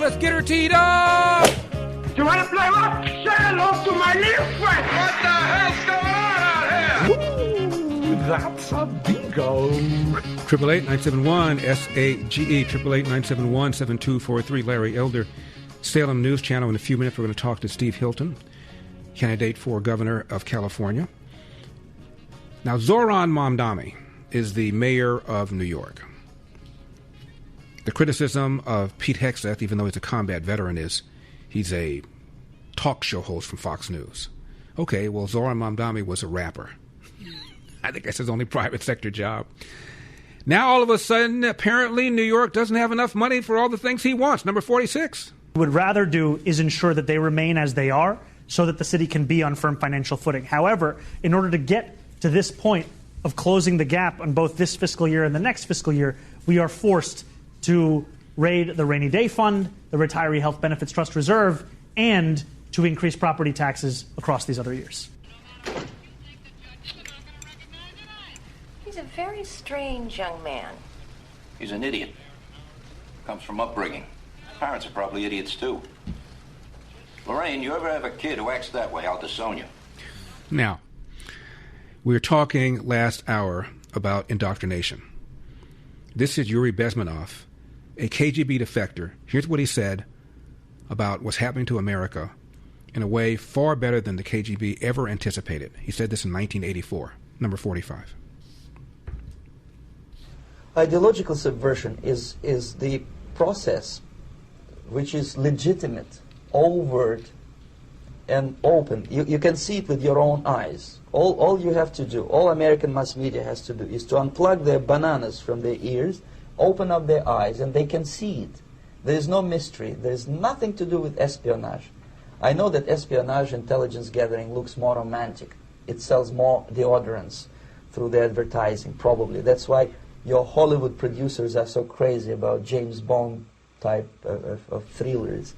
Let's get her teed up. You want to play what? Say hello to my little friend. What the hell's going on out here? Ooh, that's a bingo. 888-971-SAGE, 888-971-7243. Larry Elder, Salem News Channel. In a few minutes, we're going to talk to Steve Hilton, candidate for governor of California. Now, Zohran Mamdani is the mayor of New York. The criticism of Pete Hegseth, even though he's a combat veteran, is he's a talk show host from Fox News. Okay, well, Zohran Mamdani was a rapper. I think that's his only private sector job. Now, all of a sudden, apparently, New York doesn't have enough money for all the things he wants. Number 46. What we would rather do is ensure that they remain as they are so that the city can be on firm financial footing. However, in order to get to this point of closing the gap on both this fiscal year and the next fiscal year, we are forced to raid the Rainy Day Fund, the Retiree Health Benefits Trust Reserve, and to increase property taxes across these other years. He's a very strange young man. He's an idiot. Comes from upbringing. Parents are probably idiots, too. Lorraine, you ever have a kid who acts that way, I'll disown you. Now, we were talking last hour about indoctrination. This is Yuri Bezmenov, a KGB defector. Here's what he said about what's happening to America in a way far better than the KGB ever anticipated. He said this in 1984, number 45. Ideological subversion is the process which is legitimate, overt, and open. You can see it with your own eyes. All you have to do, all American mass media has to do, is to unplug their bananas from their ears, open up their eyes, and they can see it. There is no mystery. There is nothing to do with espionage. I know that espionage intelligence gathering looks more romantic. It sells more deodorants through the advertising, probably. That's why your Hollywood producers are so crazy about James Bond type of thrillers.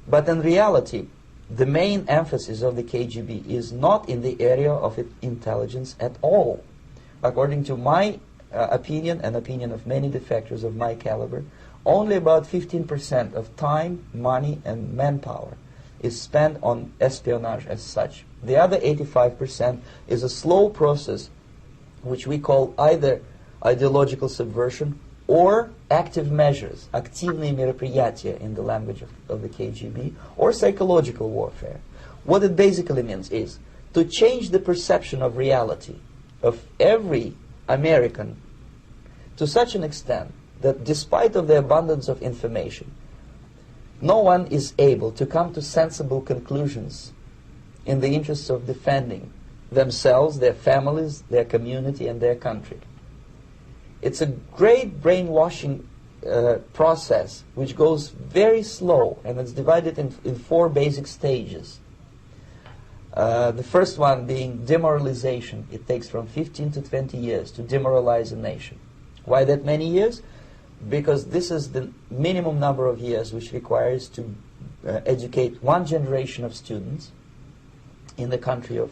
But in reality, the main emphasis of the KGB is not in the area of intelligence at all. According to my opinion and opinion of many defectors of my caliber, only about 15% of time, money, and manpower is spent on espionage as such. The other 85% is a slow process which we call either ideological subversion or active measures, активные мероприятия in the language of the KGB, or psychological warfare. What it basically means is to change the perception of reality of every American to such an extent that despite of the abundance of information, no one is able to come to sensible conclusions in the interests of defending themselves, their families, their community, and their country. It's a great brainwashing process which goes very slow, and it's divided in 4 basic stages. The first one being demoralization. It takes from 15 to 20 years to demoralize a nation. Why that many years? Because this is the minimum number of years which requires to educate one generation of students in the country of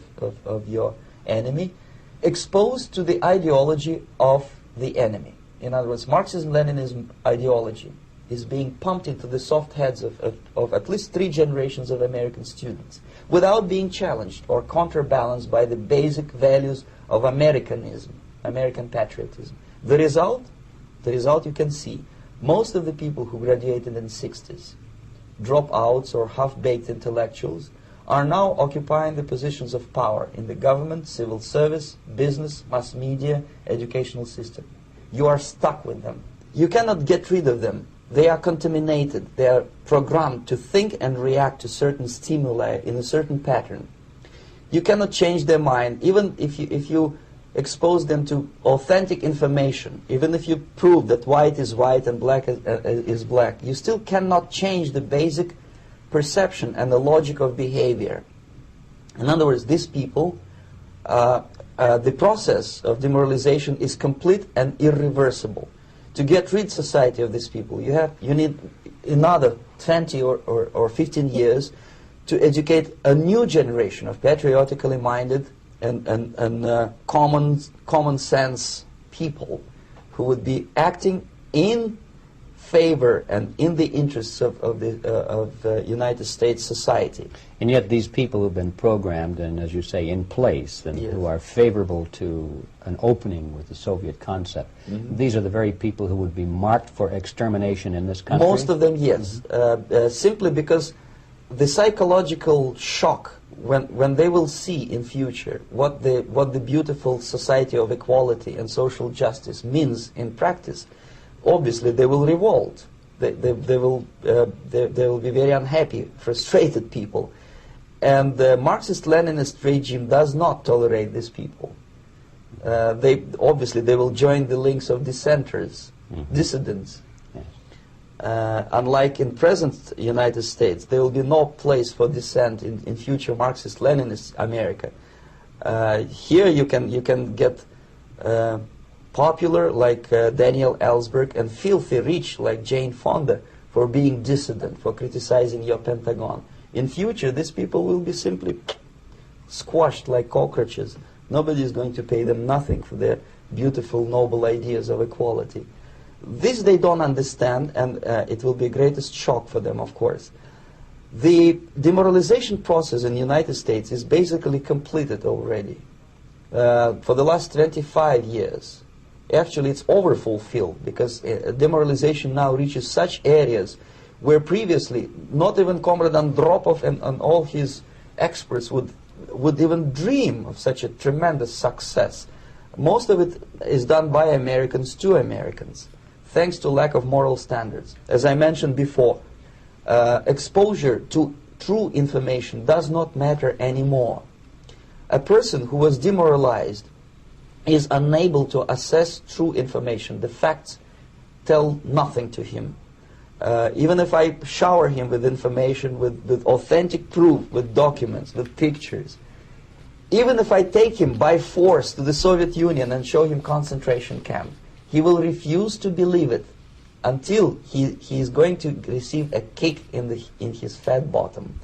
your enemy, exposed to the ideology of the enemy. In other words, Marxism-Leninism ideology is being pumped into the soft heads of at least 3 generations of American students without being challenged or counterbalanced by the basic values of Americanism, American patriotism. The result you can see. Most of the people who graduated in the 60s, dropouts or half-baked intellectuals, are now occupying the positions of power in the government, civil service, business, mass media, educational system. You are stuck with them. You cannot get rid of them. They are contaminated. They are programmed to think and react to certain stimuli in a certain pattern. You cannot change their mind, even if you expose them to authentic information, even if you prove that white is white and black is black. You still cannot change the basic perception and the logic of behavior. In other words, these people, the process of demoralization is complete and irreversible. To get rid society of these people, you need another 20 or 15 years to educate a new generation of patriotically minded and common sense people who would be acting in favor and in the interests of the United States society. And yet these people who've been programmed and, as you say, in place and who are favorable to an opening with the Soviet concept, these are the very people who would be marked for extermination in this country? Most of them, yes. Simply because the psychological shock when they will see in future what the beautiful society of equality and social justice means in practice, obviously they will revolt. They will be very unhappy, frustrated people. And the Marxist-Leninist regime does not tolerate these people. They will join the links of dissenters, dissidents. Unlike in present United States, there will be no place for dissent in future Marxist-Leninist America. Here you can get popular like Daniel Ellsberg and filthy rich like Jane Fonda for being dissident, for criticizing your Pentagon. In future, these people will be simply squashed like cockroaches. Nobody is going to pay them nothing for their beautiful, noble ideas of equality. This they don't understand, and it will be the greatest shock for them, of course. The demoralization process in the United States is basically completed already. For the last 25 years, actually it's overfulfilled, because demoralization now reaches such areas where previously not even Comrade Andropov and all his experts would even dream of such a tremendous success. Most of it is done by Americans to Americans, thanks to lack of moral standards. As I mentioned before, exposure to true information does not matter anymore. A person who was demoralized is unable to assess true information. The facts tell nothing to him. Even if I shower him with information, with authentic proof, with documents, with pictures, even if I take him by force to the Soviet Union and show him concentration camp, he will refuse to believe it until he is going to receive a kick in his fat bottom.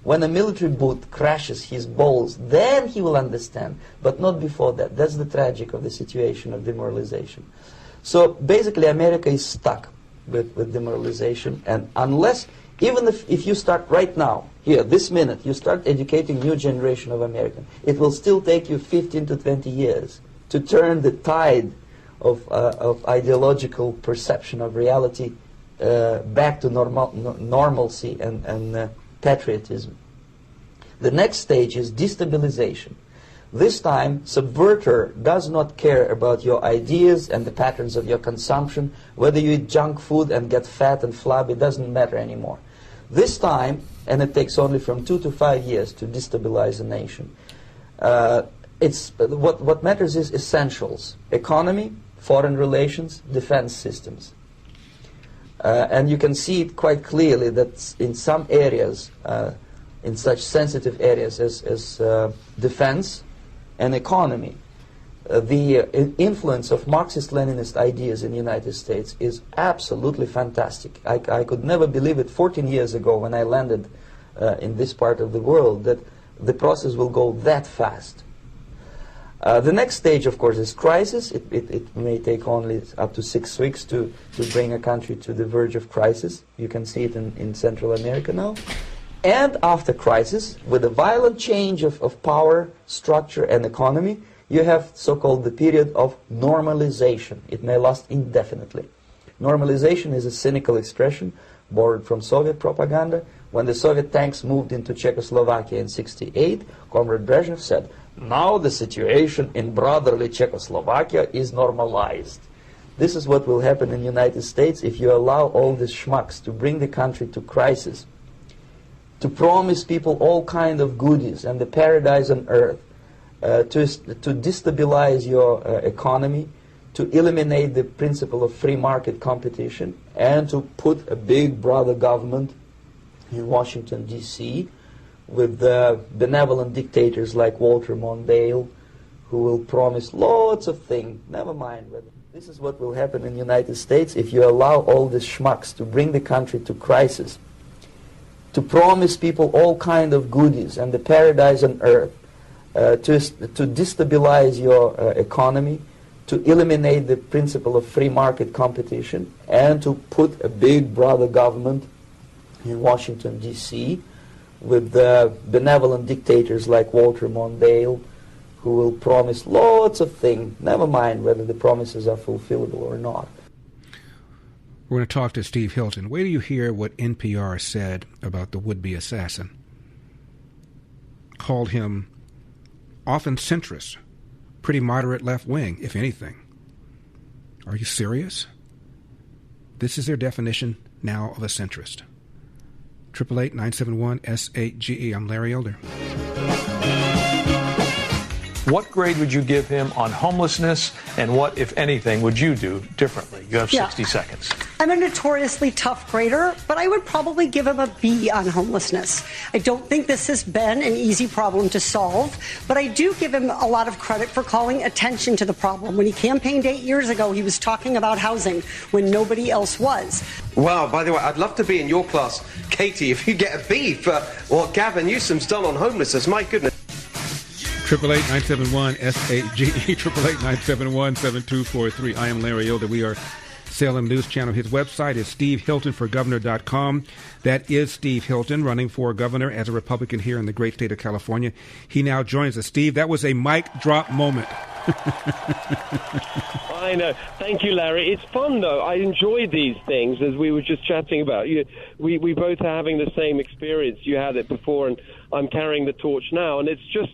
When a military boot crashes his balls, then he will understand, but not before that. That's the tragic of the situation of demoralization. So basically America is stuck with demoralization, and unless, even if you start right now, here, this minute, you start educating new generation of Americans, it will still take you 15 to 20 years to turn the tide of ideological perception of reality back to normalcy and patriotism. The next stage is destabilization. This time, subverter does not care about your ideas and the patterns of your consumption. Whether you eat junk food and get fat and flabby, doesn't matter anymore. This time, and it takes only from 2 to 5 years to destabilize a nation, what matters is essentials: economy, foreign relations, defense systems. And you can see it quite clearly that in some areas, in such sensitive areas as defense and economy, the influence of Marxist-Leninist ideas in the United States is absolutely fantastic. I could never believe it 14 years ago when I landed in this part of the world that the process will go that fast. The next stage, of course, is crisis. It may take only up to 6 weeks to bring a country to the verge of crisis. You can see it in Central America now. And after crisis, with a violent change of power, structure, and economy, you have so-called the period of normalization. It may last indefinitely. Normalization is a cynical expression borrowed from Soviet propaganda. When the Soviet tanks moved into Czechoslovakia in '68, Comrade Brezhnev said, "Now the situation in brotherly Czechoslovakia is normalized." This is what will happen in the United States if you allow all these schmucks to bring the country to crisis, to promise people all kind of goodies and the paradise on earth, to destabilize your economy, to eliminate the principle of free market competition, and to put a big brother government in Washington, D.C., with benevolent dictators like Walter Mondale, who will promise lots of things. Never mind. But this is what will happen in the United States if you allow all these schmucks to bring the country to crisis, to promise people all kind of goodies and the paradise on earth, to destabilize your economy, to to eliminate the principle of free market competition and to put a big brother government in Washington, D.C., with benevolent dictators like Walter Mondale, who will promise lots of things, never mind whether the promises are fulfillable or not. We're going to talk to Steve Hilton. Wait till you hear what NPR said about the would-be assassin. Called him often centrist, pretty moderate left-wing, if anything. Are you serious? This is their definition now of a centrist. 888-971-SAGE. I'm Larry Elder. What grade would you give him on homelessness, and what, if anything, would you do differently? You have 60 seconds. I'm a notoriously tough grader, but I would probably give him a B on homelessness. I don't think this has been an easy problem to solve, but I do give him a lot of credit for calling attention to the problem. When he campaigned 8 years ago, he was talking about housing when nobody else was. Wow, by the way, I'd love to be in your class, Katie, if you get a B for what Gavin Newsom's done on homelessness. My goodness. 888-971-SAGE, 888-971-7243. I am Larry Elder. We are Salem News Channel. His website is stevehiltonforgovernor.com. That is Steve Hilton, running for governor as a Republican here in the great state of California. He now joins us. Steve, that was a mic drop moment. I know. Thank you, Larry. It's fun, though. I enjoy these things, as we were just chatting about. We both are having the same experience. You had it before, and I'm carrying the torch now, and it's just...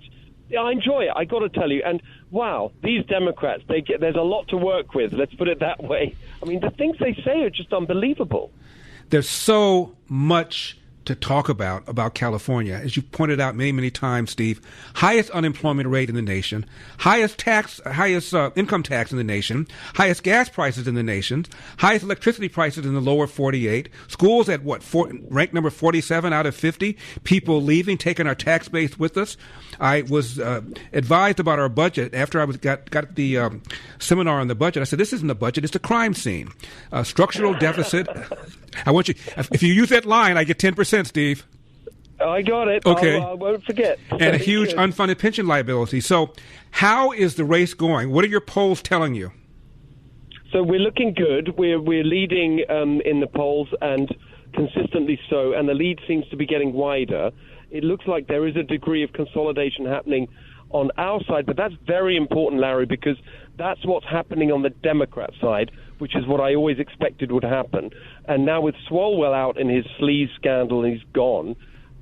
I enjoy it, I got to tell you. And, wow, these Democrats, there's a lot to work with, let's put it that way. I mean, the things they say are just unbelievable. There's so much to talk about California. As you pointed out many, many times, Steve, highest unemployment rate in the nation, highest income tax in the nation, highest gas prices in the nation, highest electricity prices in the lower 48, schools at rank number 47 out of 50, people leaving, taking our tax base with us. I was advised about our budget after I got the seminar on the budget. I said, this isn't a budget, it's a crime scene. Structural deficit. I want you, if you use that line, I get 10%, Steve. I got it. Okay. I won't forget. And a huge unfunded pension liability. So how is the race going? What are your polls telling you? So we're looking good. We're leading in the polls, and consistently so, and the lead seems to be getting wider. It looks like there is a degree of consolidation happening on our side, but that's very important, Larry, because that's what's happening on the Democrat side, which is what I always expected would happen. And now with Swalwell out in his sleaze scandal and he's gone,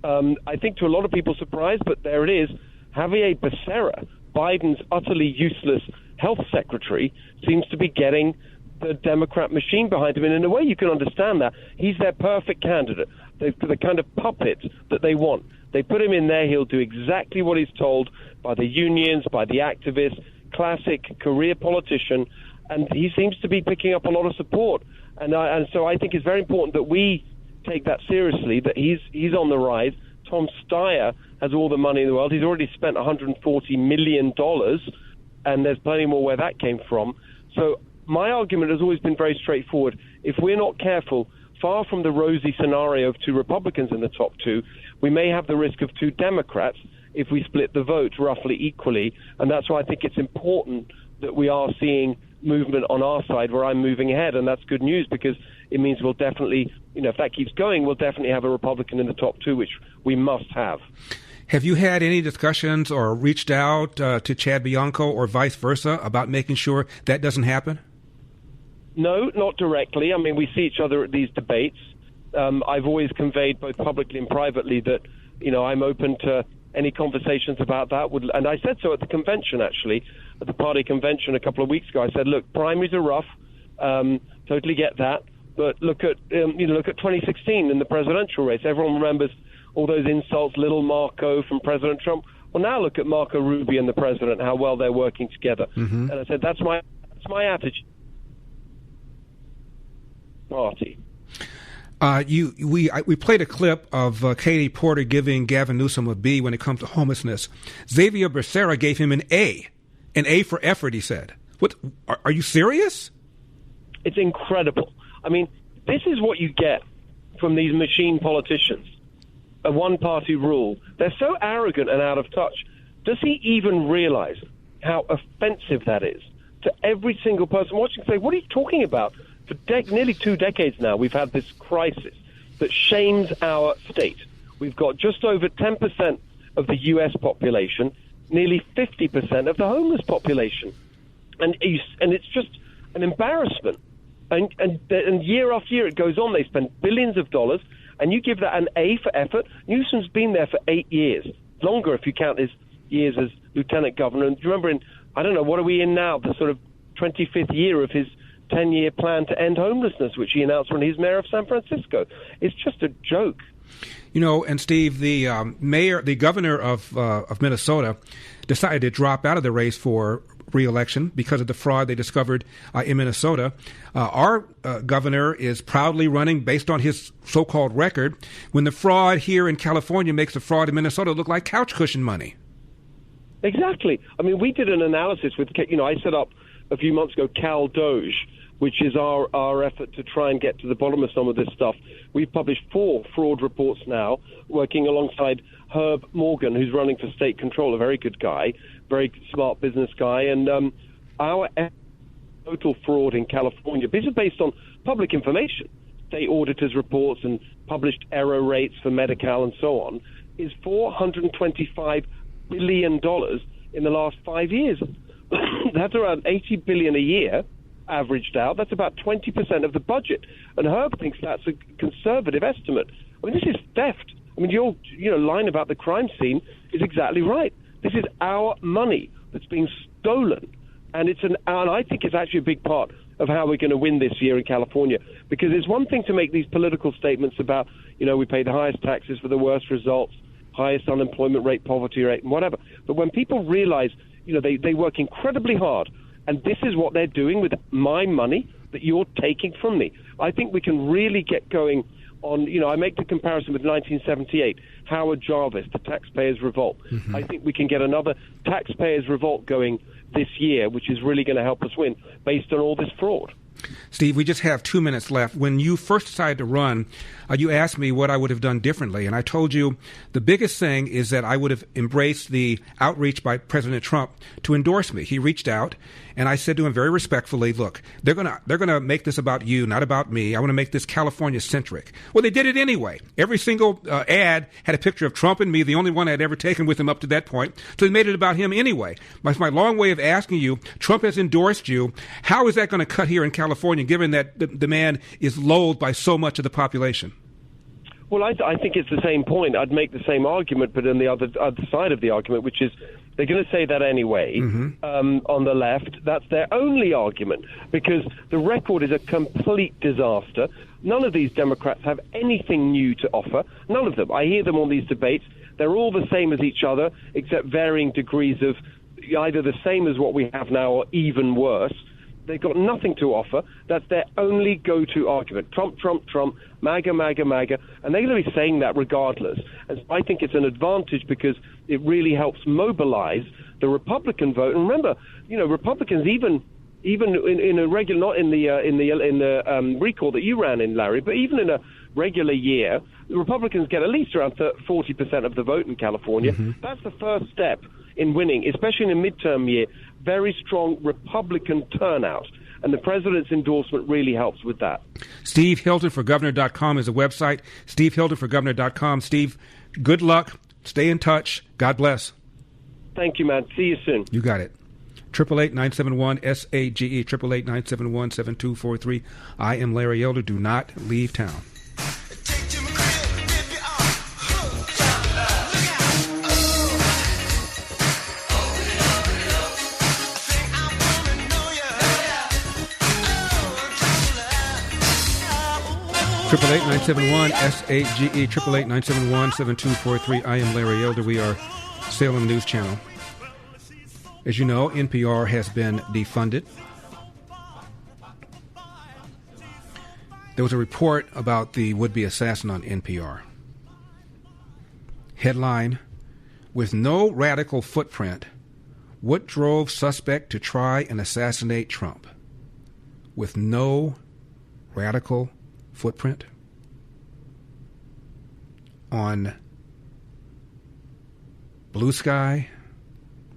I think to a lot of people's surprise, but there it is, Javier Becerra, Biden's utterly useless health secretary, seems to be getting the Democrat machine behind him. And in a way, you can understand that. He's their perfect candidate, the kind of puppet that they want. They put him in there, he'll do exactly what he's told by the unions, by the activists, classic career politician, and he seems to be picking up a lot of support. And so I think it's very important that we take that seriously, that he's on the rise. Tom Steyer has all the money in the world. He's already spent $140 million, and there's plenty more where that came from. So my argument has always been very straightforward. If we're not careful, far from the rosy scenario of two Republicans in the top two, we may have the risk of two Democrats if we split the vote roughly equally. And that's why I think it's important that we are seeing movement on our side where I'm moving ahead. And that's good news, because it means we'll definitely, if that keeps going, we'll definitely have a Republican in the top two, which we must have. Have you had any discussions or reached out to Chad Bianco or vice versa about making sure that doesn't happen? No, not directly. I mean, we see each other at these debates. I've always conveyed both publicly and privately that, I'm open to any conversations about that. And I said so at the convention, actually, at the party convention a couple of weeks ago. I said, look, primaries are rough. Totally get that. But look at 2016 in the presidential race. Everyone remembers all those insults, little Marco from President Trump. Well, now look at Marco Rubio and the president, how well they're working together. Mm-hmm. And I said, that's my attitude. Party. We played a clip of Katie Porter giving Gavin Newsom a B when it comes to homelessness. Xavier Becerra gave him an A for effort, he said. What? Are you serious? It's incredible. I mean, this is what you get from these machine politicians, a one-party rule. They're so arrogant and out of touch. Does he even realize how offensive that is to every single person watching say, what are you talking about? For nearly 2 decades now, we've had this crisis that shames our state. We've got just over 10% of the U.S. population, nearly 50% of the homeless population. And it's just an embarrassment. And year after year it goes on. They spend billions of dollars, and you give that an A for effort. Newsom's been there for 8 years, longer if you count his years as lieutenant governor. And do you remember what are we in now, the sort of 25th year of his 10-year plan to end homelessness, which he announced when he's mayor of San Francisco. It's just a joke. And Steve, the governor of Minnesota decided to drop out of the race for re-election because of the fraud they discovered in Minnesota. Our governor is proudly running based on his so-called record, when the fraud here in California makes the fraud in Minnesota look like couch cushion money. Exactly. I mean, we did an analysis with, I set up a few months ago Cal Doge, which is our effort to try and get to the bottom of some of this stuff. We've published 4 fraud reports now, working alongside Herb Morgan, who's running for state control, a very good guy, very smart business guy. And our total fraud in California, this is based on public information, state auditors' reports and published error rates for Medi-Cal and so on, is $425 billion in the last 5 years. That's around $80 billion a year, averaged out. That's about 20% of the budget. And Herb thinks that's a conservative estimate. I mean, this is theft. I mean, your line about the crime scene is exactly right. This is our money that's being stolen. And I think it's actually a big part of how we're going to win this year in California. Because it's one thing to make these political statements about, we pay the highest taxes for the worst results, highest unemployment rate, poverty rate, and whatever. But when people realize, they work incredibly hard, and this is what they're doing with my money that you're taking from me, I think we can really get going on. I make the comparison with 1978, Howard Jarvis, the Taxpayers' Revolt. Mm-hmm. I think we can get another Taxpayers' Revolt going this year, which is really going to help us win based on all this fraud. Steve, we just have 2 minutes left. When you first decided to run, you asked me what I would have done differently, and I told you the biggest thing is that I would have embraced the outreach by President Trump to endorse me. He reached out, and I said to him very respectfully, look, they're gonna make this about you, not about me. I want to make this California-centric. Well, they did it anyway. Every single ad had a picture of Trump and me, the only one I'd ever taken with him up to that point. So they made it about him anyway. That's my long way of asking you, Trump has endorsed you. How is that going to cut here in California, given that the man is loathed by so much of the population? Well, I think it's the same point. I'd make the same argument, but on the other side of the argument, which is they're going to say that anyway. Mm-hmm. On the left, that's their only argument, because the record is a complete disaster. None of these Democrats have anything new to offer. None of them. I hear them on these debates. They're all the same as each other, except varying degrees of either the same as what we have now or even worse. They've got nothing to offer. That's their only go-to argument. Trump, Trump, Trump, MAGA, MAGA, MAGA. And they're going to be saying that regardless. And I think it's an advantage because it really helps mobilize the Republican vote. And remember, Republicans even in a regular, not in the recall that you ran in, Larry, but even in a regular year, the Republicans get at least around 40% of the vote in California. Mm-hmm. That's the first step in winning, especially in a midterm year. Very strong Republican turnout, and the president's endorsement really helps with that. Steve Hilton for Governor.com is the website. Steve Hilton for Governor.com. Steve, good luck. Stay in touch. God bless. Thank you, man. See you soon. You got it. 888-971-SAGE, 888-971-7243. I am Larry Elder. Do not leave town. 888-971-SAGE, 888-971-7243. I am Larry Elder. We are Salem News Channel. As you know, NPR has been defunded. There was a report about the would-be assassin on NPR. Headline, with no radical footprint, what drove suspect to try and assassinate Trump? With no radical footprint? On Blue Sky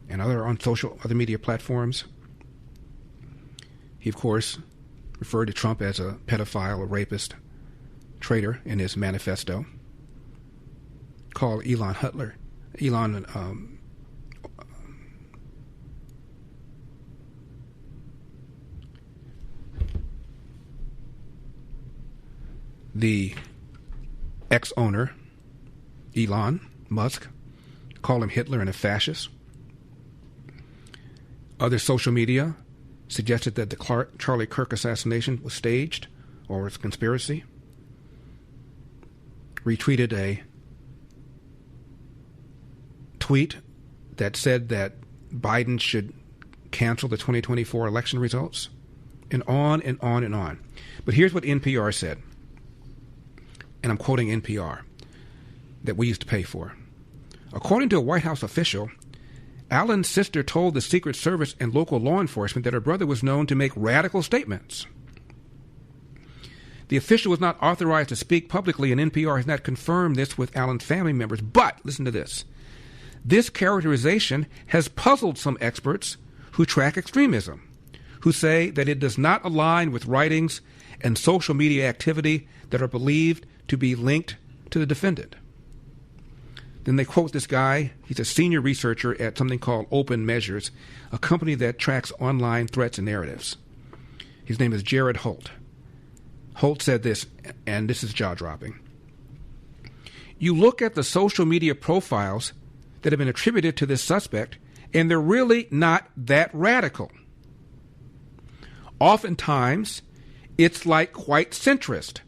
and other media platforms, He, of course, referred to Trump as a pedophile, a rapist, traitor in his manifesto. Called Elon Hitler. The ex-owner, Elon Musk, called him Hitler and a fascist. Other social media suggested that the Charlie Kirk assassination was staged or was a conspiracy. Retweeted a tweet that said that Biden should cancel the 2024 election results, and on and on and on. But here's what NPR said, and I'm quoting NPR, that we used to pay for. According to a White House official, Allen's sister told the Secret Service and local law enforcement that her brother was known to make radical statements. The official was not authorized to speak publicly, and NPR has not confirmed this with Allen's family members. But, listen to this. This characterization has puzzled some experts who track extremism, who say that it does not align with writings and social media activity that are believed to be linked to the defendant. Then they quote this guy. He's a senior researcher at something called Open Measures, a company that tracks online threats and narratives. His name is Jared Holt. Holt said this, and this is jaw-dropping. You look at the social media profiles that have been attributed to this suspect, and they're really not that radical. Oftentimes, it's like quite centrist,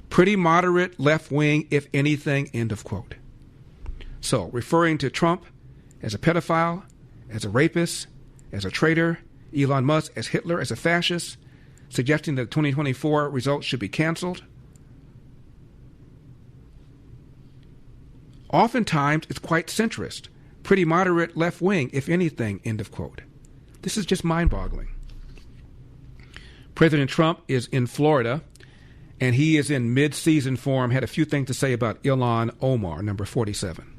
pretty moderate left-wing, if anything, end of quote. So, referring to Trump as a pedophile, as a rapist, as a traitor, Elon Musk as Hitler, as a fascist, suggesting that the 2024 results should be canceled. Oftentimes, it's quite centrist, pretty moderate left-wing, if anything, end of quote. This is just mind-boggling. President Trump is in Florida, and he is in mid-season form. Had a few things to say about Ilhan Omar, number 47.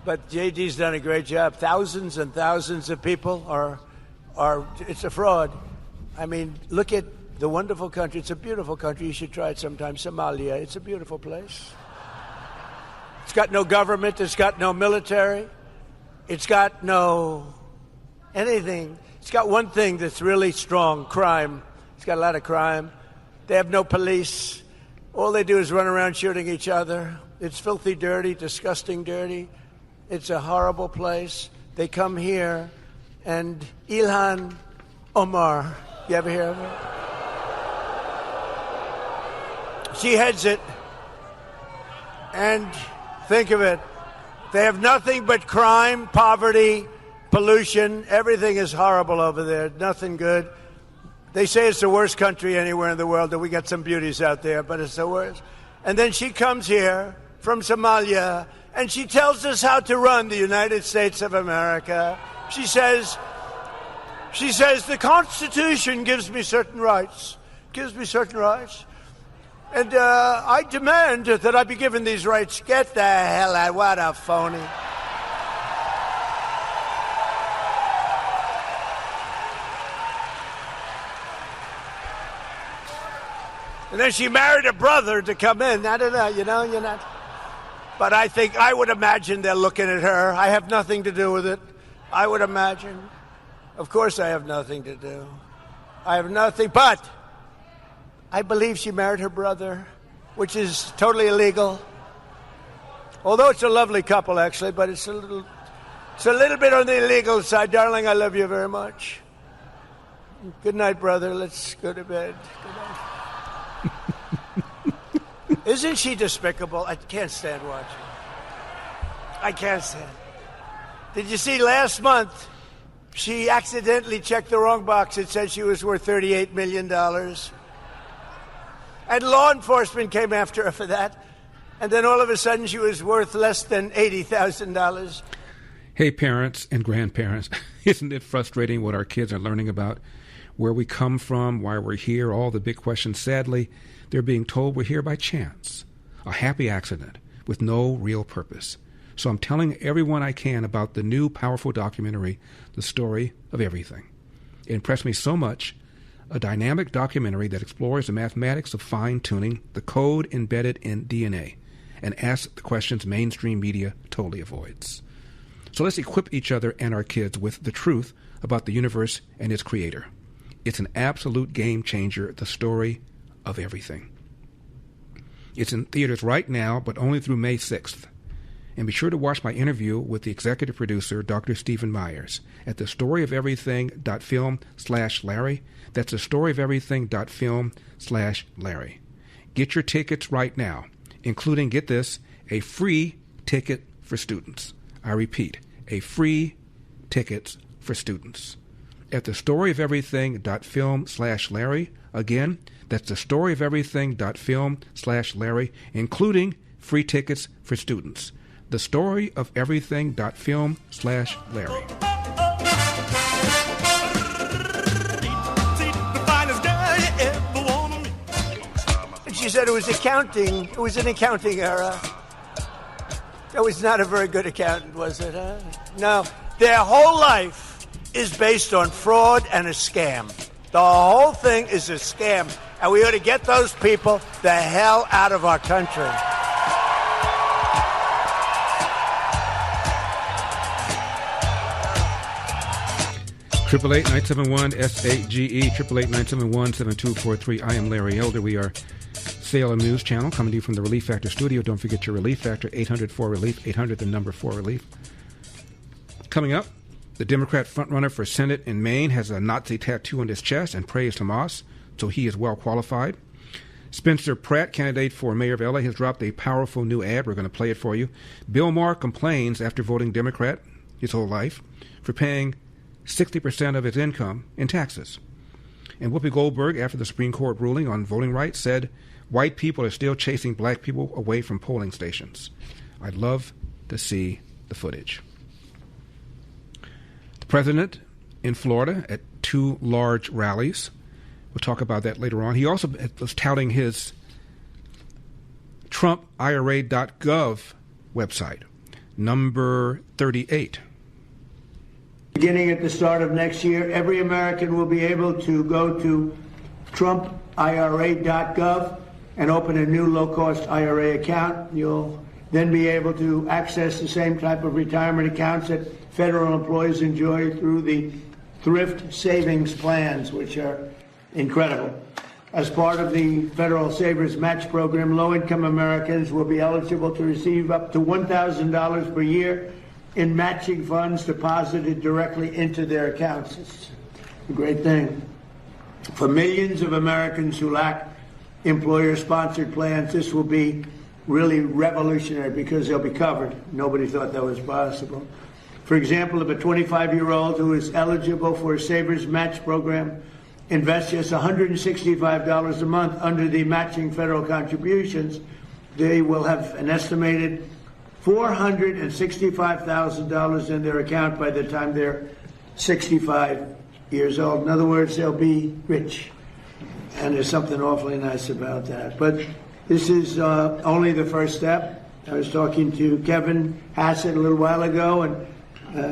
But JD's done a great job. Thousands and thousands of people are it's a fraud. I mean, look at the wonderful country. It's a beautiful country. You should try it sometime. Somalia. It's a beautiful place. It's got no government. It's got no military. It's got no anything. It's got one thing that's really strong, crime. It's got a lot of crime. They have no police. All they do is run around shooting each other. It's filthy dirty, disgusting dirty. It's a horrible place. They come here, and Ilhan Omar, you ever hear of her? She heads it. And think of it. They have nothing but crime, poverty, pollution. Everything is horrible over there. Nothing good. They say it's the worst country anywhere in the world, and we got some beauties out there, but it's the worst. And then she comes here from Somalia, and she tells us how to run the United States of America. She says, the Constitution gives me certain rights. And I demand that I be given these rights. Get the hell out. What a phony. And then she married a brother to come in. I don't know, you're not. But I would imagine they're looking at her. I have nothing to do with it. I would imagine. Of course I have nothing to do. I have nothing, but I believe she married her brother, which is totally illegal. Although it's a lovely couple, actually, but it's a little bit on the illegal side. Darling, I love you very much. Good night, brother. Let's go to bed. Good night. Isn't she despicable? I can't stand watching. I can't stand. Did you see last month she accidentally checked the wrong box? It said she was worth $38 million. And law enforcement came after her for that. And then all of a sudden she was worth less than $80,000. Hey, parents and grandparents, isn't it frustrating what our kids are learning about where we come from, why we're here, all the big questions? Sadly, they're being told we're here by chance, a happy accident with no real purpose. So I'm telling everyone I can about the new powerful documentary, The Story of Everything. It impressed me so much a dynamic documentary that explores the mathematics of fine-tuning the code embedded in DNA and asks the questions mainstream media totally avoids. So let's equip each other and our kids with the truth about the universe and its creator. It's an absolute game changer, the story of everything. It's in theaters right now, but only through May 6th. And be sure to watch my interview with the executive producer, Dr. Stephen Myers, at thestoryofeverything.film/Larry. That's thestoryofeverything.film/Larry. Get your tickets right now, including, get this, a free ticket for students. I repeat, a free tickets for students. At thestoryofeverything.film/Larry. Again, that's thestoryofeverything.film/Larry, including free tickets for students. Thestoryofeverything.film/Larry. She said it was accounting. It was an accounting error. That was not a very good accountant, was it? No. Their whole life is based on fraud and a scam. The whole thing is a scam. And we ought to get those people the hell out of our country. 888-971-SAGE, 888-971-7243. I am Larry Elder. We are Salem News Channel, coming to you from the Relief Factor studio. Don't forget your Relief Factor, 800-4RELIEF, 800 the number 4RELIEF. Coming up, the Democrat frontrunner for Senate in Maine has a Nazi tattoo on his chest and praised Hamas, so he is well qualified. Spencer Pratt, candidate for mayor of LA, has dropped a powerful new ad. We're going to play it for you. Bill Maher complains after voting Democrat his whole life for paying 60% of his income in taxes. And Whoopi Goldberg, after the Supreme Court ruling on voting rights, said white people are still chasing black people away from polling stations. I'd love to see the footage. The president in Florida at 2 large rallies. We'll talk about that later on. He also was touting his TrumpIRA.gov website, number 38. Beginning at the start of next year, every American will be able to go to TrumpIRA.gov and open a new low-cost IRA account. You'll then be able to access the same type of retirement accounts that federal employees enjoy through the thrift savings plans, which are incredible. As part of the Federal Savers Match Program, low-income Americans will be eligible to receive up to $1,000 per year in matching funds deposited directly into their accounts. It's a great thing. For millions of Americans who lack employer-sponsored plans, this will be really revolutionary because they'll be covered. Nobody thought that was possible. For example, if a 25-year-old who is eligible for a Savers Match Program invests just $165 a month under the matching federal contributions, they will have an estimated $465,000 in their account by the time they're 65 years old. In other words, they'll be rich. And there's something awfully nice about that. But this is only the first step. I was talking to Kevin Hassett a little while ago, and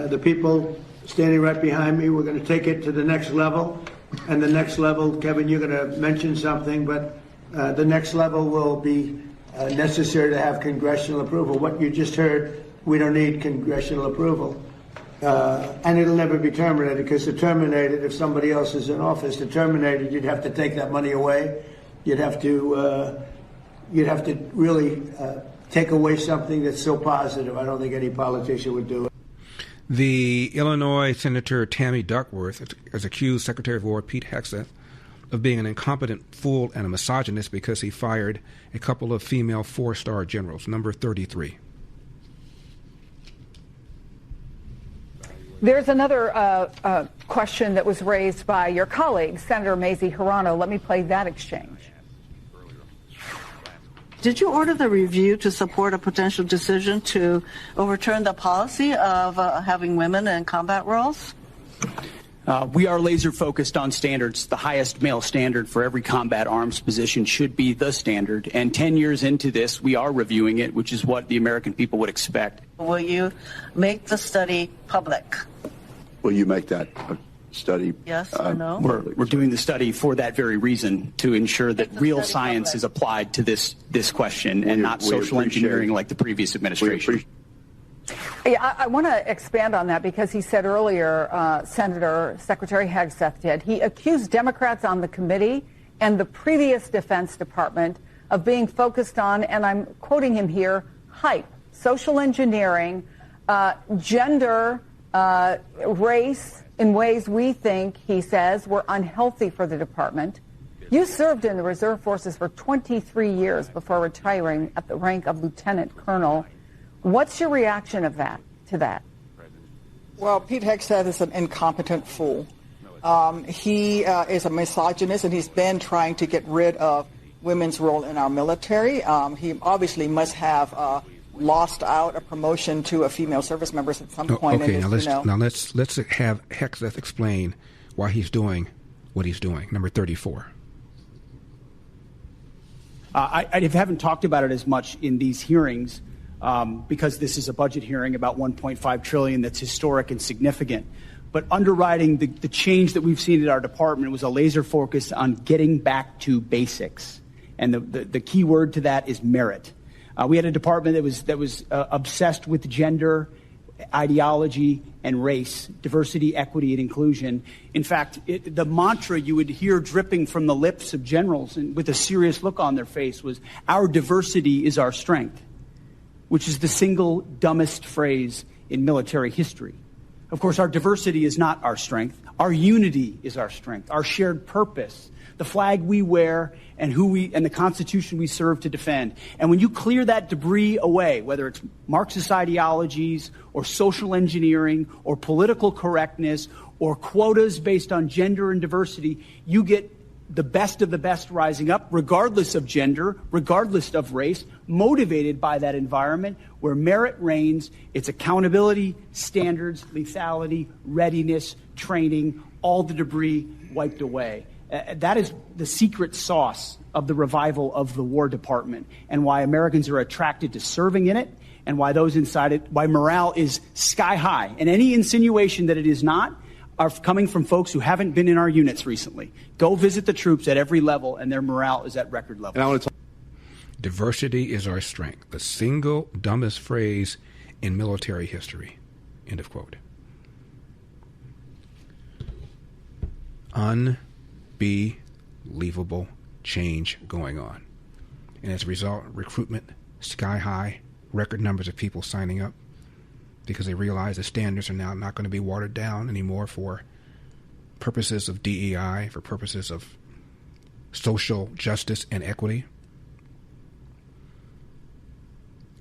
the people standing right behind me, we're going to take it to the next level. And the next level, Kevin, you're going to mention something, but the next level will be necessary to have congressional approval. What you just heard, we don't need congressional approval. And it'll never be terminated, because to terminate it, if somebody else is in office, to terminate it, you'd have to take that money away. You'd have to really take away something that's so positive. I don't think any politician would do it. The Illinois Senator Tammy Duckworth has accused Secretary of War Pete Hegseth of being an incompetent fool and a misogynist because he fired a couple of female 4-star generals, number 33. There's another question that was raised by your colleague, Senator Mazie Hirono. Let me play that exchange. Did you order the review to support a potential decision to overturn the policy of having women in combat roles? We are laser focused on standards. The highest male standard for every combat arms position should be the standard. And 10 years into this, we are reviewing it, which is what the American people would expect. Will you make the study public? Will you make that study? Yes or no? We're doing the study for that very reason, to ensure that real science is applied to this question and not social engineering like the previous administration. Yeah, I want to expand on that because he said earlier, Secretary Hegseth did, he accused Democrats on the committee and the previous Defense Department of being focused on, and I'm quoting him here, hype, social engineering, gender, race, in ways we think, he says, were unhealthy for the department. You served in the Reserve Forces for 23 years before retiring at the rank of Lieutenant Colonel. What's your reaction to that? Well, Pete Hegseth is an incompetent fool. He is a misogynist, and he's been trying to get rid of women's role in our military. He obviously must have lost out a promotion to a female service member at some point. Okay, now let's have Hegseth explain why he's doing what he's doing. Number 34. I haven't talked about it as much in these hearings because this is a budget hearing about $1.5 trillion that's historic and significant. But underwriting the change that we've seen at our department was a laser focus on getting back to basics. And the key word to that is merit. We had a department that was obsessed with gender, ideology, and race, diversity, equity, and inclusion. In fact, the mantra you would hear dripping from the lips of generals and with a serious look on their face was, "Our diversity is our strength," which is the single dumbest phrase in military history. Of course, our diversity is not our strength. Our unity is our strength, our shared purpose, the flag we wear, and the Constitution we serve to defend. And when you clear that debris away, whether it's Marxist ideologies or social engineering or political correctness or quotas based on gender and diversity, you get the best of the best rising up, regardless of gender, regardless of race, motivated by that environment where merit reigns. It's accountability, standards, lethality, readiness, training, all the debris wiped away. That is the secret sauce of the revival of the War Department, and why Americans are attracted to serving in it, and why those inside it, why morale is sky high. And any insinuation that it is not are coming from folks who haven't been in our units recently. Go visit the troops at every level, and their morale is at record level. And I want to diversity is our strength. The single dumbest phrase in military history. End of quote. Unbelievable change going on. And as a result, recruitment sky high, record numbers of people signing up because they realize the standards are now not going to be watered down anymore for purposes of DEI, for purposes of social justice and equity.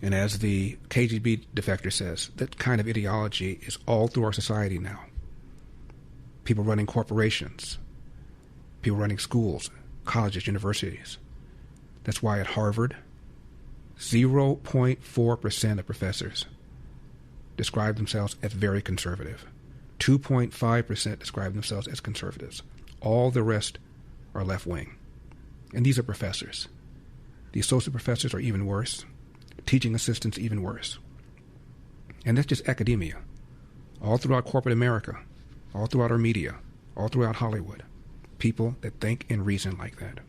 And as the KGB defector says, that kind of ideology is all through our society now. People running corporations, people running schools, colleges, universities. That's why at Harvard, 0.4% of professors describe themselves as very conservative. 2.5% describe themselves as conservatives. All the rest are left-wing. And these are professors. The associate professors are even worse. Teaching assistants even worse. And that's just academia. All throughout corporate America, all throughout our media, all throughout Hollywood. People that think and reason like that.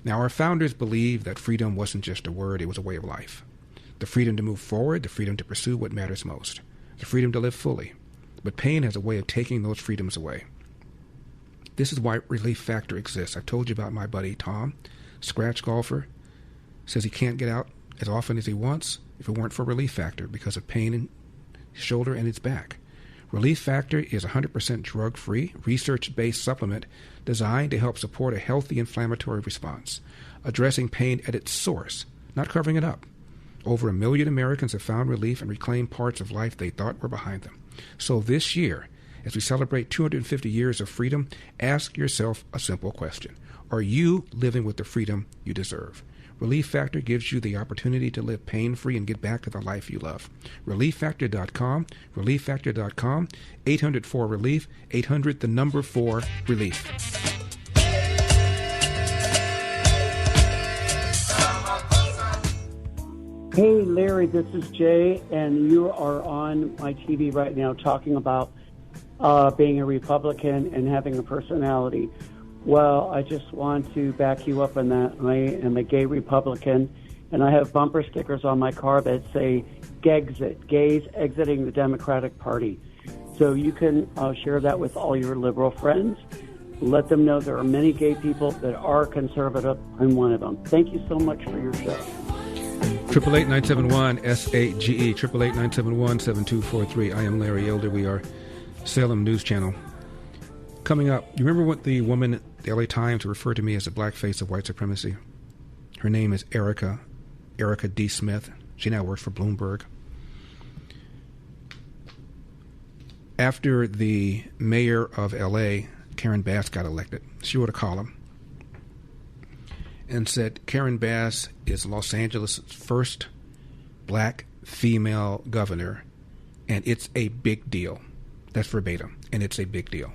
Now, our founders believed that freedom wasn't just a word, it was a way of life. The freedom to move forward, the freedom to pursue what matters most, the freedom to live fully. But pain has a way of taking those freedoms away. This is why Relief Factor exists. I've told you about my buddy Tom, scratch golfer, says he can't get out as often as he wants if it weren't for Relief Factor because of pain in his shoulder and his back. Relief Factor is a 100% drug-free, research-based supplement designed to help support a healthy inflammatory response, addressing pain at its source, not covering it up. Over 1 million Americans have found relief and reclaimed parts of life they thought were behind them. So this year, as we celebrate 250 years of freedom, ask yourself a simple question. Are you living with the freedom you deserve? Relief Factor gives you the opportunity to live pain-free and get back to the life you love. ReliefFactor.com, ReliefFactor.com, 800-4-RELIEF, 800-4-RELIEF. Hey, Larry, this is Jay, and you are on my TV right now talking about being a Republican and having a personality. Well, I just want to back you up on that. I am a gay Republican, and I have bumper stickers on my car that say Gexit, gays exiting the Democratic Party. So you can share that with all your liberal friends. Let them know there are many gay people that are conservative. I'm one of them. Thank you so much for your show. 888-971-SAGE, 888-971-7243. I am Larry Elder. We are Salem News Channel. Coming up, you remember what the woman at the LA Times referred to me as the black face of white supremacy? Her name is Erica D. Smith. She now works for Bloomberg. After the mayor of LA, Karen Bass, got elected, she wrote a column and said Karen Bass is Los Angeles' first black female governor, and it's a big deal. That's verbatim, and it's a big deal.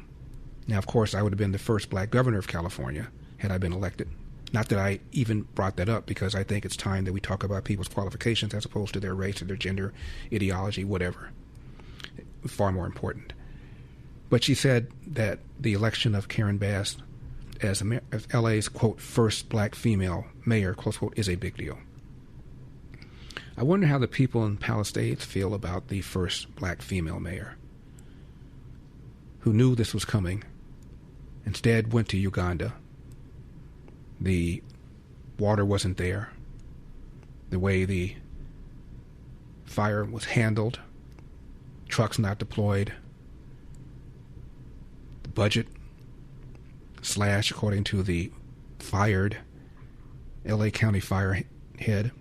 Now, of course, I would have been the first black governor of California had I been elected. Not that I even brought that up, because I think it's time that we talk about people's qualifications as opposed to their race or their gender, ideology, whatever. Far more important. But she said that the election of Karen Bass as LA's, quote, first black female mayor, close quote, is a big deal. I wonder how the people in Palisades feel about the first black female mayor, who knew this was coming, instead went to Uganda. The water wasn't there. The way the fire was handled, trucks not deployed, the budget slashed according to the fired LA County fire head.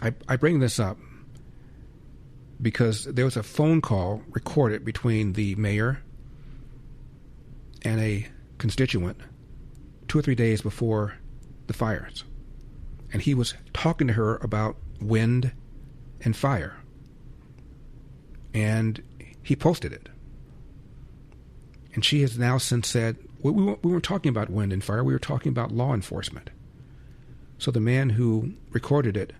I bring this up because there was a phone call recorded between the mayor and a constituent 2 or 3 days before the fires. And he was talking to her about wind and fire. And he posted it. And she has now since said, we weren't talking about wind and fire, we were talking about law enforcement. So the man who recorded it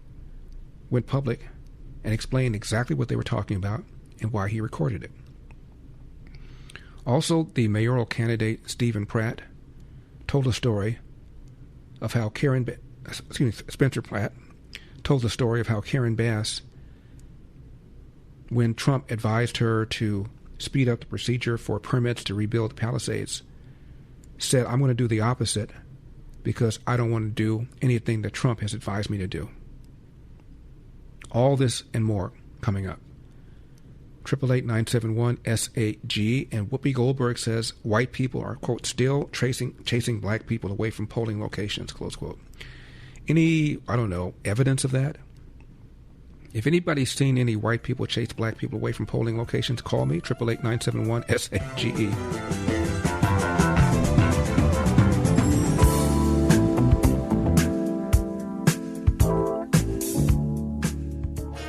went public and explained exactly what they were talking about and why he recorded it. Also, the mayoral candidate, Stephen Pratt, told a story of how Spencer Pratt told the story of how Karen Bass, when Trump advised her to speed up the procedure for permits to rebuild the Palisades, said, I'm going to do the opposite because I don't want to do anything that Trump has advised me to do. All this and more coming up. 888-971-SAG, and Whoopi Goldberg says white people are, quote, still chasing black people away from polling locations, close quote. Any, evidence of that? If anybody's seen any white people chase black people away from polling locations, call me, 888-971-SAGE.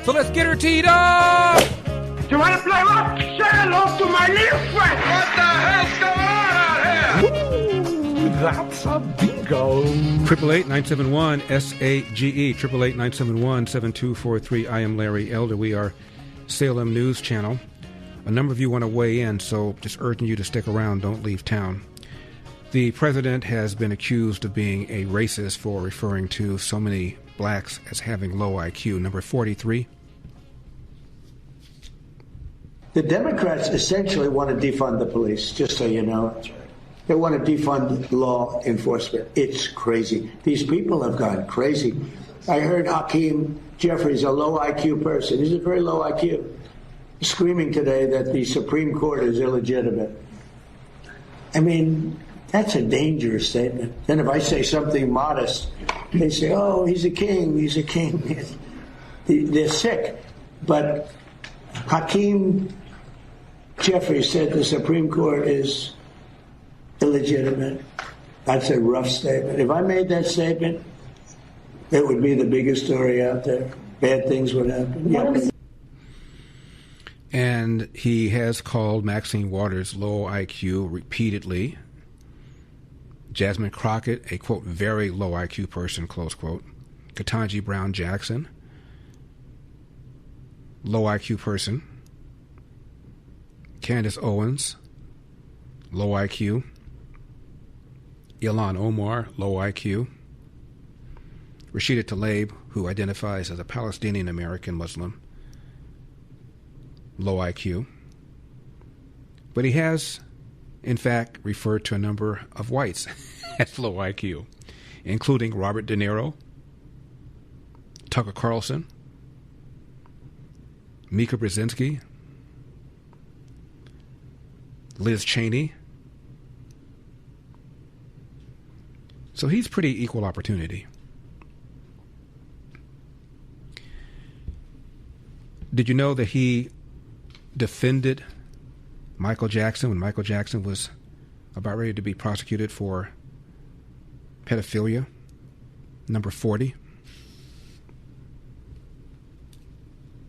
So let's get her teed up! You want to play what? Say hello to my little friend! What the hell's going on out here? Ooh, that's a bingo. 888-971-SAGE, 888-971-7243. I am Larry Elder. We are Salem News Channel. A number of you want to weigh in, so just urging you to stick around. Don't leave town. The president has been accused of being a racist for referring to so many blacks as having low IQ. Number 43. The Democrats essentially want to defund the police, just so you know. They want to defund law enforcement. It's crazy. These people have gone crazy. I heard Hakeem Jeffries, a low IQ person. He's a very low IQ. Screaming today that the Supreme Court is illegitimate. I mean, that's a dangerous statement. Then if I say something modest, they say, oh, he's a king, he's a king. They're sick. But Hakeem Jeffries said the Supreme Court is illegitimate. That's a rough statement. If I made that statement, it would be the biggest story out there. Bad things would happen. Yeah. And he has called Maxine Waters low IQ repeatedly. Jasmine Crockett, a, quote, very low IQ person, close quote. Ketanji Brown Jackson, low IQ person. Candace Owens, low IQ. Ilhan Omar, low IQ. Rashida Tlaib, who identifies as a Palestinian-American Muslim, low IQ. But he has, in fact, referred to a number of whites as low IQ, including Robert De Niro, Tucker Carlson, Mika Brzezinski, Liz Cheney. So he's pretty equal opportunity. Did you know that he defended Michael Jackson when Michael Jackson was about ready to be prosecuted for pedophilia? Number 40.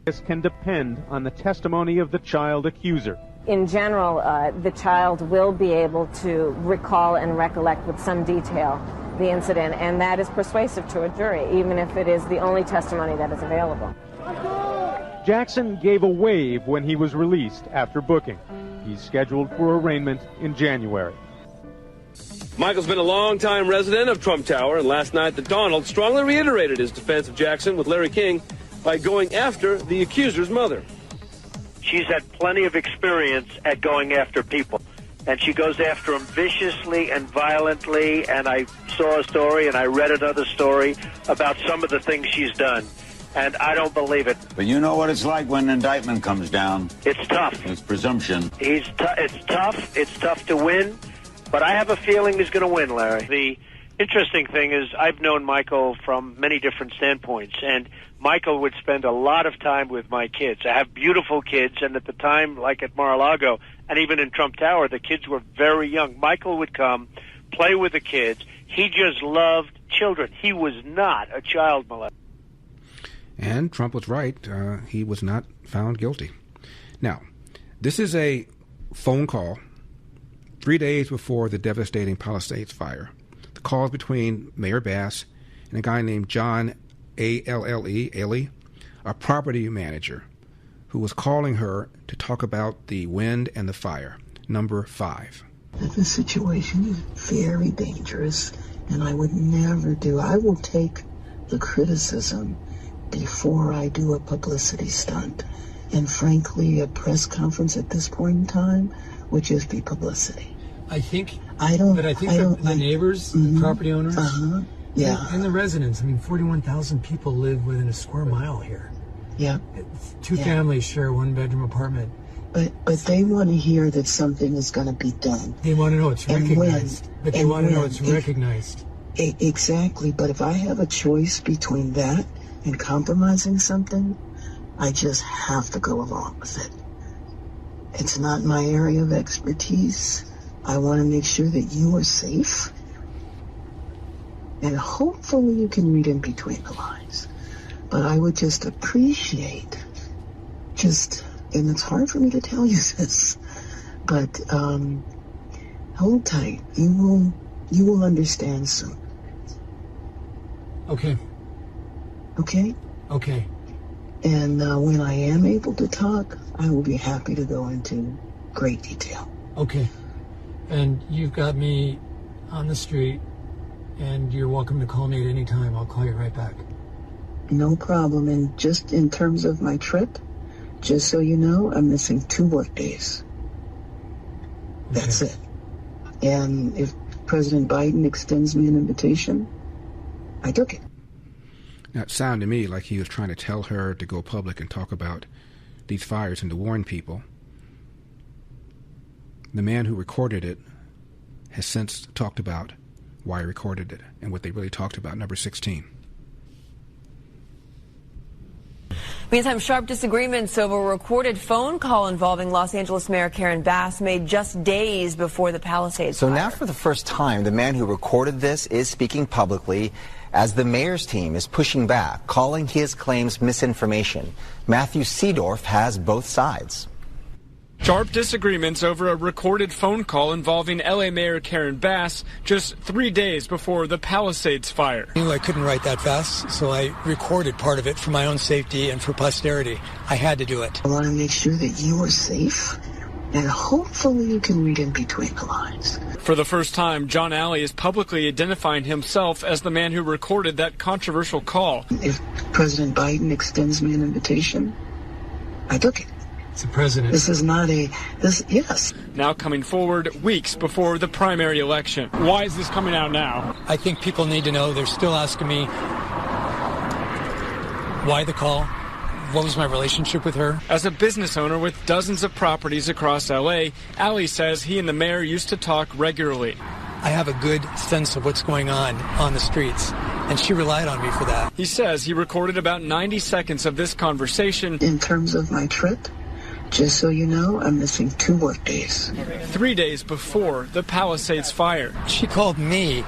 This can depend on the testimony of the child accuser. In general, the child will be able to recall and recollect with some detail the incident, and that is persuasive to a jury, even if it is the only testimony that is available. Jackson gave a wave when he was released after booking. He's scheduled for arraignment in January. Michael's been a long-time resident of Trump Tower, and last night the Donald strongly reiterated his defense of Jackson with Larry King by going after the accuser's mother. She's had plenty of experience at going after people, and she goes after them viciously and violently, and I saw a story and I read another story about some of the things she's done, and I don't believe it. But you know what it's like when an indictment comes down. It's tough. It's presumption. It's tough. It's tough to win, but I have a feeling he's going to win, Larry. The interesting thing is I've known Michael from many different standpoints, and Michael would spend a lot of time with my kids. I have beautiful kids, and at the time, like at Mar-a-Lago, and even in Trump Tower, the kids were very young. Michael would come, play with the kids. He just loved children. He was not a child molester. And Trump was right. He was not found guilty. Now, this is a phone call 3 days before the devastating Palisades fire. The call is between Mayor Bass and a guy named John Alley, a property manager, who was calling her to talk about the wind and the fire. Number 5. The situation is very dangerous, and I would never do. I will take the criticism before I do a publicity stunt. And frankly, a press conference at this point in time would just be publicity. I think the neighbors, the property owners, and the residents. I mean, 41,000 people live within a square mile here. Yeah. Two families share a one-bedroom apartment. But they want to hear that something is going to be done. They want to know it's recognized. But they want to know it's recognized. Exactly. But if I have a choice between that and compromising something, I just have to go along with it. It's not my area of expertise. I want to make sure that you are safe. And hopefully you can read in between the lines. But I would just appreciate and it's hard for me to tell you this, but hold tight. You will understand soon. Okay. Okay? Okay. And when I am able to talk, I will be happy to go into great detail. Okay. And you've got me on the street, and you're welcome to call me at any time. I'll call you right back. No problem. And just in terms of my trip, just so you know, I'm missing 2 work days. Okay. That's it. And if President Biden extends me an invitation, I took it. Now, it sounded to me like he was trying to tell her to go public and talk about these fires and to warn people. The man who recorded it has since talked about why he recorded it and what they really talked about. Number 16. Meantime, sharp disagreements over a recorded phone call involving Los Angeles Mayor Karen Bass made just days before the Palisades fire. Now for the first time, the man who recorded this is speaking publicly as the mayor's team is pushing back, calling his claims misinformation. Matthew Seedorf has both sides. Sharp disagreements over a recorded phone call involving L.A. Mayor Karen Bass just 3 days before the Palisades fire. I knew I couldn't write that fast, so I recorded part of it for my own safety and for posterity. I had to do it. I want to make sure that you are safe. And hopefully you can read in between the lines. For the first time, John Alley is publicly identifying himself as the man who recorded that controversial call. If President Biden extends me an invitation, I took it. It's the president. This is not yes. Now coming forward weeks before the primary election. Why is this coming out now? I think people need to know. They're still asking me why the call. What was my relationship with her? As a business owner with dozens of properties across L.A., Alley says he and the mayor used to talk regularly. I have a good sense of what's going on the streets, and she relied on me for that. He says he recorded about 90 seconds of this conversation. In terms of my trip, just so you know, I'm missing 2 work days. 3 days before the Palisades fire. She called me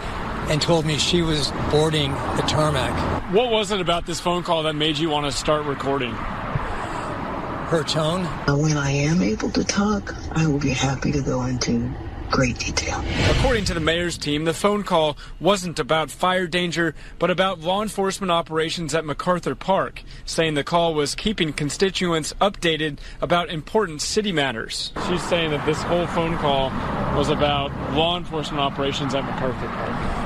and told me she was boarding the tarmac. What was it about this phone call that made you want to start recording? Her tone. When I am able to talk, I will be happy to go into great detail. According to the mayor's team, the phone call wasn't about fire danger, but about law enforcement operations at MacArthur Park, saying the call was keeping constituents updated about important city matters. She's saying that this whole phone call was about law enforcement operations at MacArthur Park.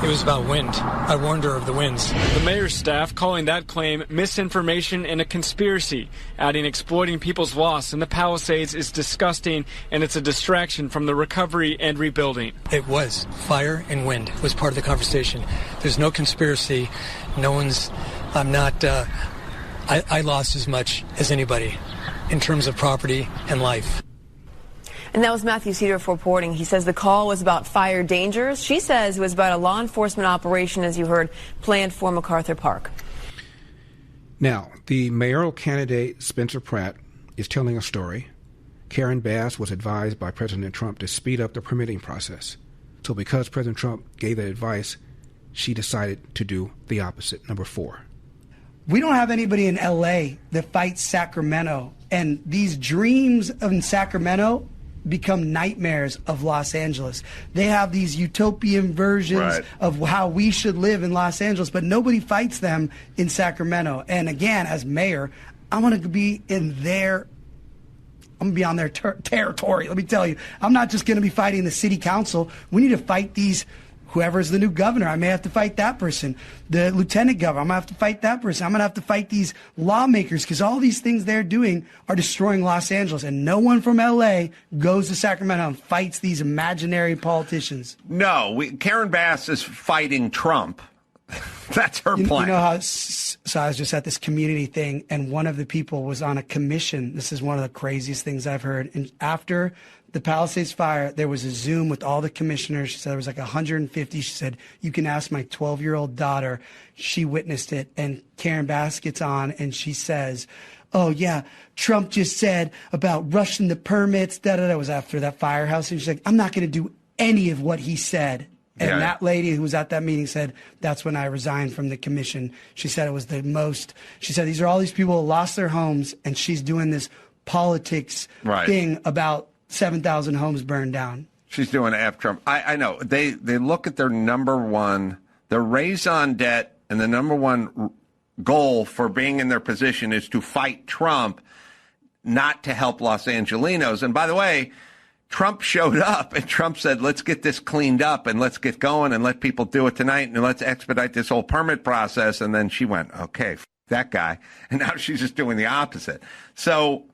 It was about wind. I warned her of the winds. The mayor's staff calling that claim misinformation and a conspiracy, adding exploiting people's loss in the Palisades is disgusting and it's a distraction from the recovery and rebuilding. It was. Fire and wind was part of the conversation. There's no conspiracy. I lost as much as anybody in terms of property and life. And that was Matthew Seedorf reporting. He says the call was about fire dangers. She says it was about a law enforcement operation, as you heard, planned for MacArthur Park. Now, the mayoral candidate, Spencer Pratt, is telling a story. Karen Bass was advised by President Trump to speed up the permitting process. So because President Trump gave that advice, she decided to do the opposite. Number 4. We don't have anybody in L.A. that fights Sacramento. And these dreams in Sacramento become nightmares of Los Angeles. They have these utopian versions of how we should live in Los Angeles, but nobody fights them in Sacramento. And again, as mayor, I want to be in their, I'm going to be on their territory. Let me tell you, I'm not just going to be fighting the city council. We need to fight these, whoever's the new governor. I may have to fight that person. The lieutenant governor, I'm going to have to fight that person. I'm going to have to fight these lawmakers because all these things they're doing are destroying Los Angeles. And no one from L.A. goes to Sacramento and fights these imaginary politicians. No, Karen Bass is fighting Trump. That's her plan. You know how, so I was just at this community thing, and one of the people was on a commission. This is one of the craziest things I've heard. And after the Palisades fire, there was a Zoom with all the commissioners. She said there was like 150. She said, you can ask my 12-year-old daughter. She witnessed it. And Karen Bass gets on and she says, oh, yeah, Trump just said about rushing the permits. It was after that firehouse. And she's like, I'm not going to do any of what he said. And that lady who was at that meeting said, that's when I resigned from the commission. She said it was the most. She said, these are all these people who lost their homes. And she's doing this politics thing about 7,000 homes burned down. She's doing it after Trump. I know. They look at their number one, their raison d'etre, and the number one goal for being in their position is to fight Trump, not to help Los Angelenos. And by the way, Trump showed up and Trump said, let's get this cleaned up and let's get going and let people do it tonight and let's expedite this whole permit process. And then she went, okay, that guy. And now she's just doing the opposite. So,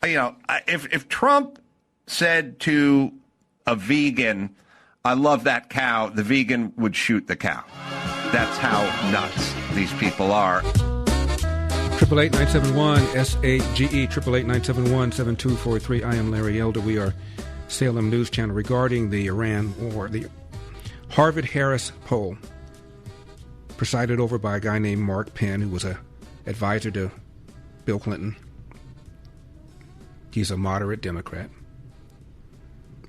if Trump said to a vegan, I love that cow, the vegan would shoot the cow. That's how nuts these people are. 888-971-SAGE, 888-971-7243. I am Larry Elder. We are Salem News Channel regarding the Iran war. The Harvard-Harris poll, presided over by a guy named Mark Penn, who was an advisor to Bill Clinton. He's a moderate Democrat.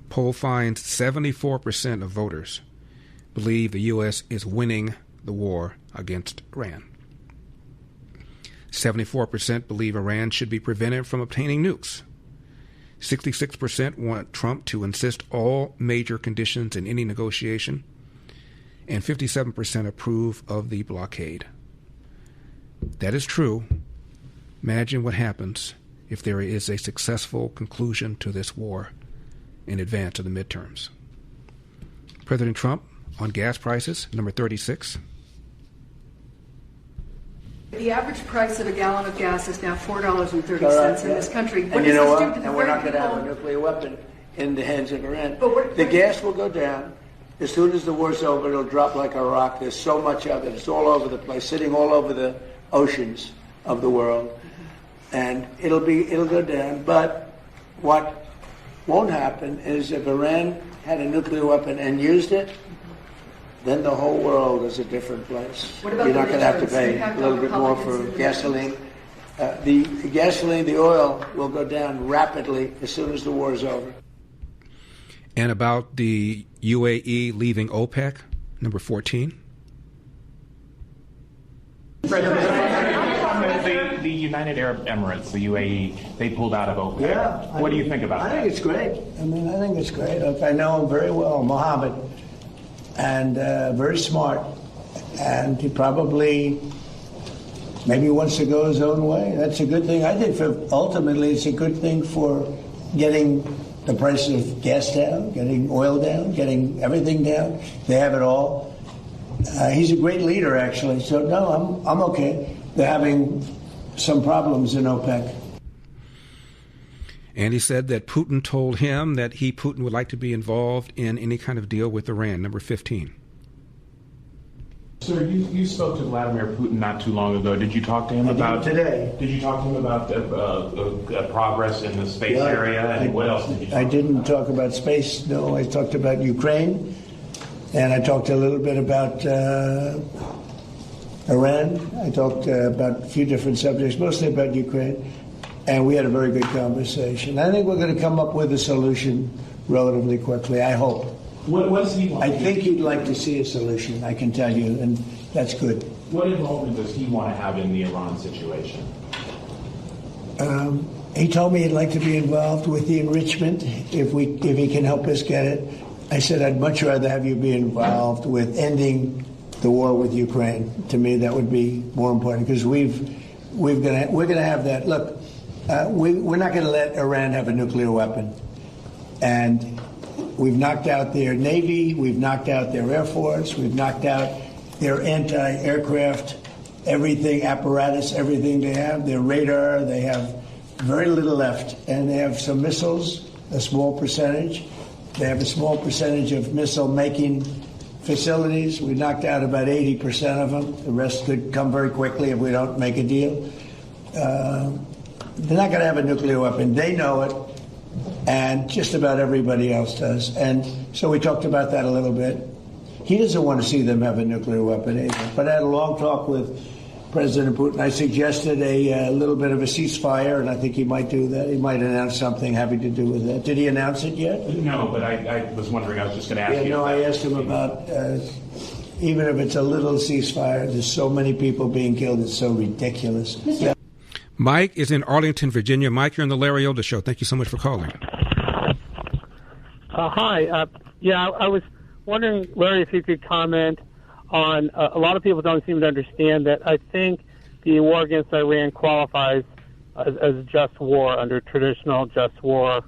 Poll finds 74% of voters believe the U.S. is winning the war against Iran. 74% believe Iran should be prevented from obtaining nukes. 66% want Trump to insist all major conditions in any negotiation. And 57% approve of the blockade. That is true. Imagine what happens if there is a successful conclusion to this war in advance of the midterms. President Trump on gas prices, number 36. The average price of a gallon of gas is now $4.30 in this country. And you know what? And we're not going to have a nuclear weapon in the hands of Iran. The gas will go down. As soon as the war's over, it'll drop like a rock. There's so much of it. It's all over the place, sitting all over the oceans of the world. And it'll go down. But what won't happen is if Iran had a nuclear weapon and used it, then the whole world is a different place. What about You're not going to have to pay returns? a little bit more for gasoline. The gasoline, the oil will go down rapidly as soon as the war is over. And about the UAE leaving OPEC, number 14. The United Arab Emirates, the UAE, they pulled out of OPEC. Yeah. What do you think about that? I think it's great. I think it's great. Look, I know him very well, Mohammed, and very smart. And he probably maybe wants to go his own way. That's a good thing. I think ultimately it's a good thing for getting the price of gas down, getting oil down, getting everything down. They have it all. He's a great leader, actually. So, no, I'm okay. They're having some problems in OPEC. And he said that Putin told him that Putin would like to be involved in any kind of deal with Iran, number 15. Sir, you spoke to Vladimir Putin not too long ago. Did you talk to him about today? Did you talk to him about progress in the space area? And what else did you talk I didn't talk about space, no. I talked about Ukraine, and I talked a little bit about Iran. I talked about a few different subjects, mostly about Ukraine, and we had a very good conversation. I think we're going to come up with a solution relatively quickly, I hope. What does he want? I think he'd like to see a solution, I can tell you, and that's good. What involvement does he want to have in the Iran situation? He told me he'd like to be involved with the enrichment if he can help us get it. I said I'd much rather have you be involved with ending the war with Ukraine. To me, that would be more important because we're going to have that. Look, we're not going to let Iran have a nuclear weapon, and we've knocked out their Navy, we've knocked out their Air Force, we've knocked out their anti-aircraft, everything, apparatus, everything they have, their radar, they have very little left. And they have some missiles, a small percentage. They have a small percentage of missile-making facilities. We knocked out about 80% of them. The rest could come very quickly if we don't make a deal. They're not going to have a nuclear weapon. They know it. And just about everybody else does. And so we talked about that a little bit. He doesn't want to see them have a nuclear weapon either. But I had a long talk with President Putin. I suggested a little bit of a ceasefire, and I think he might do that. He might announce something having to do with that. Did he announce it yet? No, but I was wondering, I was just going to ask you. No, I asked him about, even if it's a little ceasefire, there's so many people being killed, it's so ridiculous. Yeah. Mike is in Arlington, Virginia. Mike, you're on the Larry Elder Show. Thank you so much for calling. Hi. I was wondering, Larry, if you could comment on, a lot of people don't seem to understand that I think the war against Iran qualifies as a just war under traditional just war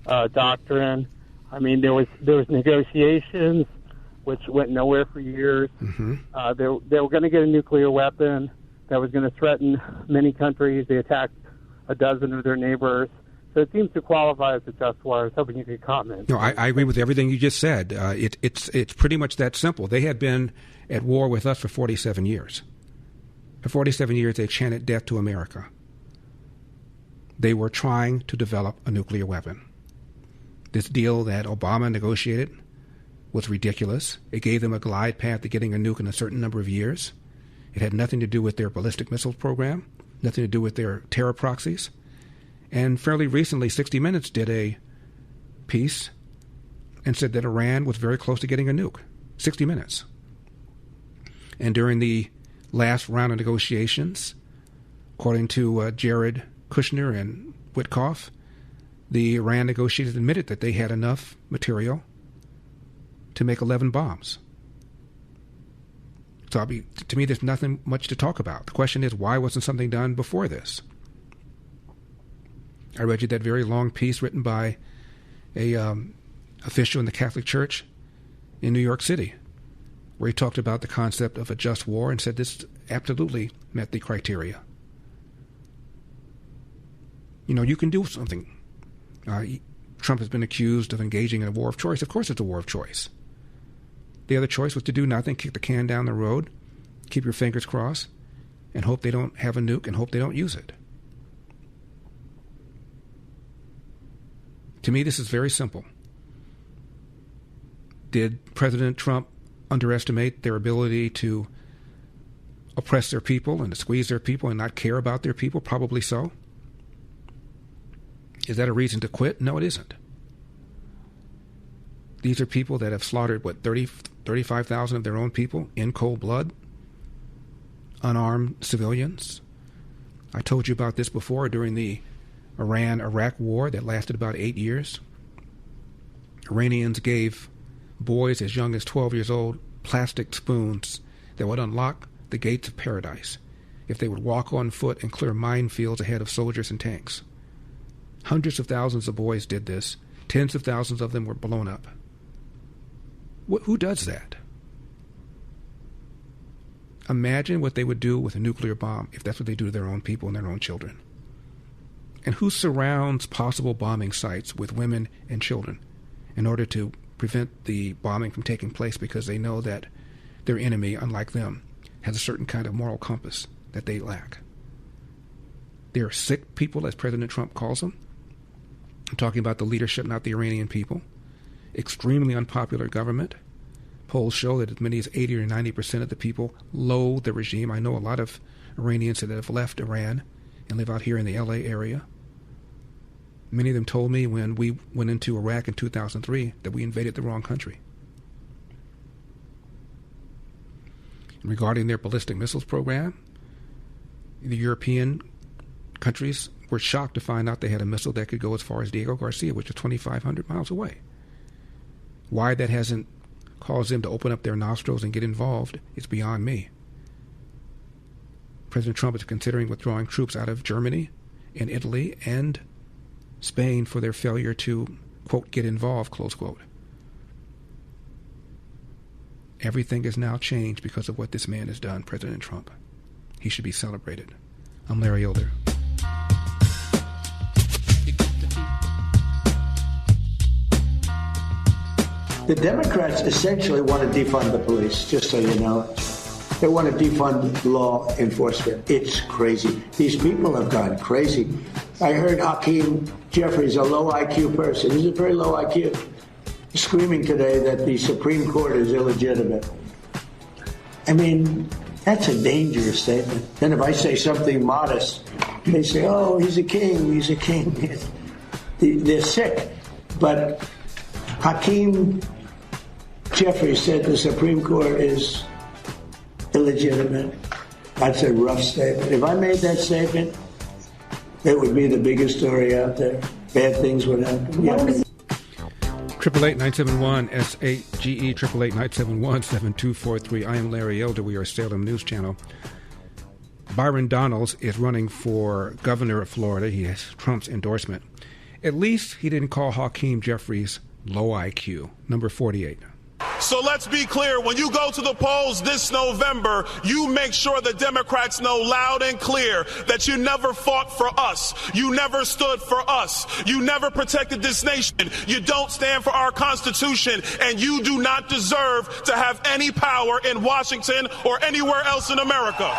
doctrine. I mean, there was negotiations which went nowhere for years. Mm-hmm. They were going to get a nuclear weapon that was going to threaten many countries. They attacked a dozen of their neighbors. So it seems to qualify as a just war. I was hoping you could comment. No, I agree with everything you just said. It's pretty much that simple. They had been at war with us for 47 years. For 47 years, they chanted death to America. They were trying to develop a nuclear weapon. This deal that Obama negotiated was ridiculous. It gave them a glide path to getting a nuke in a certain number of years. It had nothing to do with their ballistic missiles program, nothing to do with their terror proxies. And fairly recently, 60 Minutes did a piece and said that Iran was very close to getting a nuke. 60 Minutes. And during the last round of negotiations, according to Jared Kushner and Witkoff, the Iran negotiators admitted that they had enough material to make 11 bombs. So to me, there's nothing much to talk about. The question is, why wasn't something done before this? I read you that very long piece written by a official in the Catholic Church in New York City, where he talked about the concept of a just war and said this absolutely met the criteria. You know, you can do something. Trump has been accused of engaging in a war of choice. Of course it's a war of choice. The other choice was to do nothing, kick the can down the road, keep your fingers crossed, and hope they don't have a nuke and hope they don't use it. To me, this is very simple. Did President Trump underestimate their ability to oppress their people and to squeeze their people and not care about their people? Probably so. Is that a reason to quit? No, it isn't. These are people that have slaughtered, 35,000 of their own people in cold blood, unarmed civilians. I told you about this before during the Iran-Iraq war that lasted about 8 years. Iranians gave boys as young as 12 years old plastic spoons that would unlock the gates of paradise if they would walk on foot and clear minefields ahead of soldiers and tanks. Hundreds of thousands of boys did this. Tens of thousands of them were blown up. Who does that? Imagine what they would do with a nuclear bomb if that's what they do to their own people and their own children. And who surrounds possible bombing sites with women and children in order to prevent the bombing from taking place because they know that their enemy, unlike them, has a certain kind of moral compass that they lack? They are sick people, as President Trump calls them. I'm talking about the leadership, not the Iranian people. Extremely unpopular government. Polls show that as many as 80 or 90% of the people loathe the regime. I know a lot of Iranians that have left Iran and live out here in the LA area. Many of them told me when we went into Iraq in 2003 that we invaded the wrong country. Regarding their ballistic missiles program, the European countries were shocked to find out they had a missile that could go as far as Diego Garcia, which is 2,500 miles away. Why that hasn't caused them to open up their nostrils and get involved is beyond me. President Trump is considering withdrawing troops out of Germany and Italy and Spain for their failure to, quote, get involved, close quote. Everything has now changed because of what this man has done, President Trump. He should be celebrated. I'm Larry Elder. The Democrats essentially want to defund the police, just so you know. They want to defund law enforcement. It's crazy. These people have gone crazy. I heard Hakeem Jeffries, a low IQ person, he's a very low IQ, screaming today that the Supreme Court is illegitimate. I mean, that's a dangerous statement. Then if I say something modest, they say, oh, he's a king, he's a king. They're sick. But Hakeem Jeffries said the Supreme Court is illegitimate. That's a rough statement. If I made that statement, it would be the biggest story out there. Bad things would happen. Yeah. 888-971-SAGE, 888-971-7243. I am Larry Elder. We are Salem News Channel. Byron Donalds is running for governor of Florida. He has Trump's endorsement. At least he didn't call Hakeem Jeffries low IQ. Number 48. So let's be clear. When you go to the polls this November, you make sure the Democrats know loud and clear that you never fought for us. You never stood for us. You never protected this nation. You don't stand for our Constitution, and you do not deserve to have any power in Washington or anywhere else in America.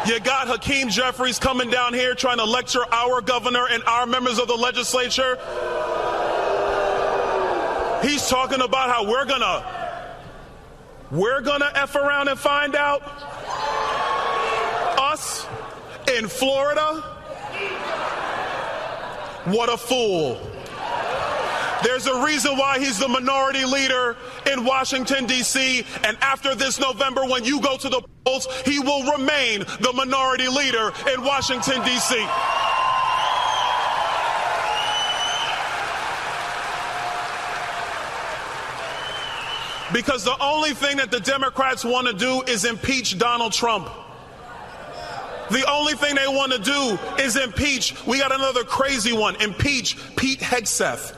You got Hakeem Jeffries coming down here trying to lecture our governor and our members of the legislature. He's talking about how we're gonna F around and find out. Us in Florida. What a fool. There's a reason why he's the minority leader in Washington, D.C., and after this November, when you go to the polls, he will remain the minority leader in Washington, D.C. Because the only thing that the Democrats want to do is impeach Donald Trump. The only thing they want to do is impeach. We got another crazy one. Impeach Pete Hegseth.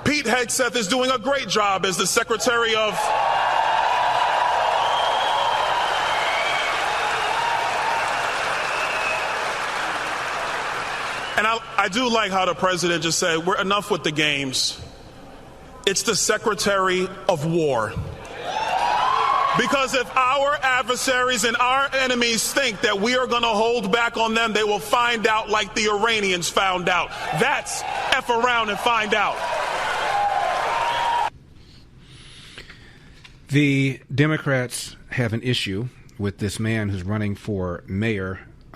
Pete Hegseth is doing a great job as the Secretary of... And I do like how the president just said, we're enough with the games. It's the Secretary of War. Because if our adversaries and our enemies think that we are going to hold back on them, they will find out like the Iranians found out. That's F around and find out. The Democrats have an issue with this man who's running for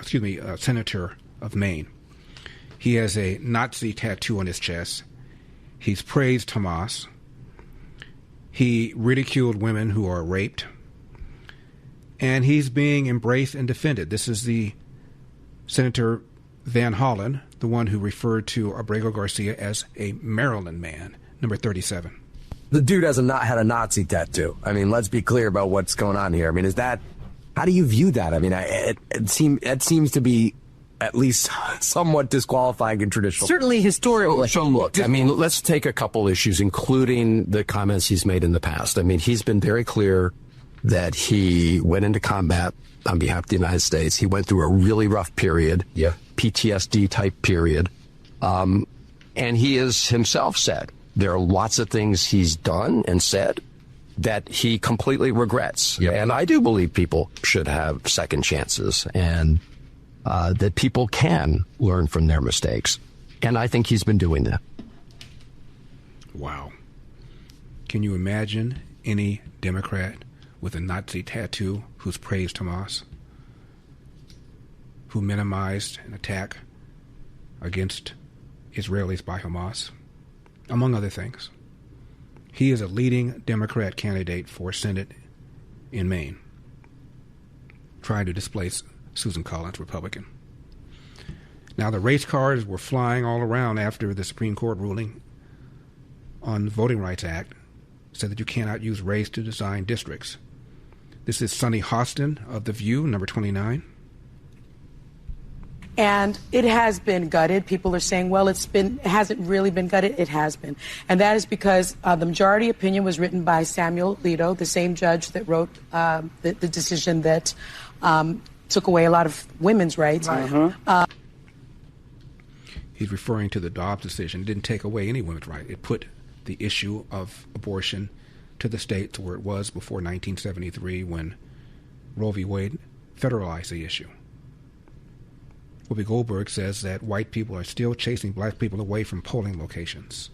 senator of Maine. He has a Nazi tattoo on his chest. He's praised Hamas. He ridiculed women who are raped. And he's being embraced and defended. This is the Senator Van Hollen, the one who referred to Abrego Garcia as a Maryland man, number 37. The dude has not had a Nazi tattoo. I mean, let's be clear about what's going on here. I mean, how do you view that? I mean, it seems to be at least somewhat disqualifying and traditional. Certainly historical. So look, I mean, let's take a couple issues, including the comments he's made in the past. I mean, he's been very clear that he went into combat on behalf of the United States. He went through a really rough period, PTSD type period. And he has himself said there are lots of things he's done and said that he completely regrets. Yep. And I do believe people should have second chances and that people can learn from their mistakes. And I think he's been doing that. Wow. Can you imagine any Democrat with a Nazi tattoo who's praised Hamas, who minimized an attack against Israelis by Hamas, among other things? He is a leading Democrat candidate for Senate in Maine, trying to displace Susan Collins, Republican. Now, the race cars were flying all around after the Supreme Court ruling on the Voting Rights Act said that you cannot use race to design districts. This is Sunny Hostin of The View, number 29. And it has been gutted. People are saying, well, it hasn't really been gutted. It has been. And that is because the majority opinion was written by Samuel Alito, the same judge that wrote the decision that took away a lot of women's rights. He's referring to the Dobbs decision. It didn't take away any women's rights. It put the issue of abortion to the states where it was before 1973 when Roe v. Wade federalized the issue. Whoopi Goldberg says that white people are still chasing black people away from polling locations.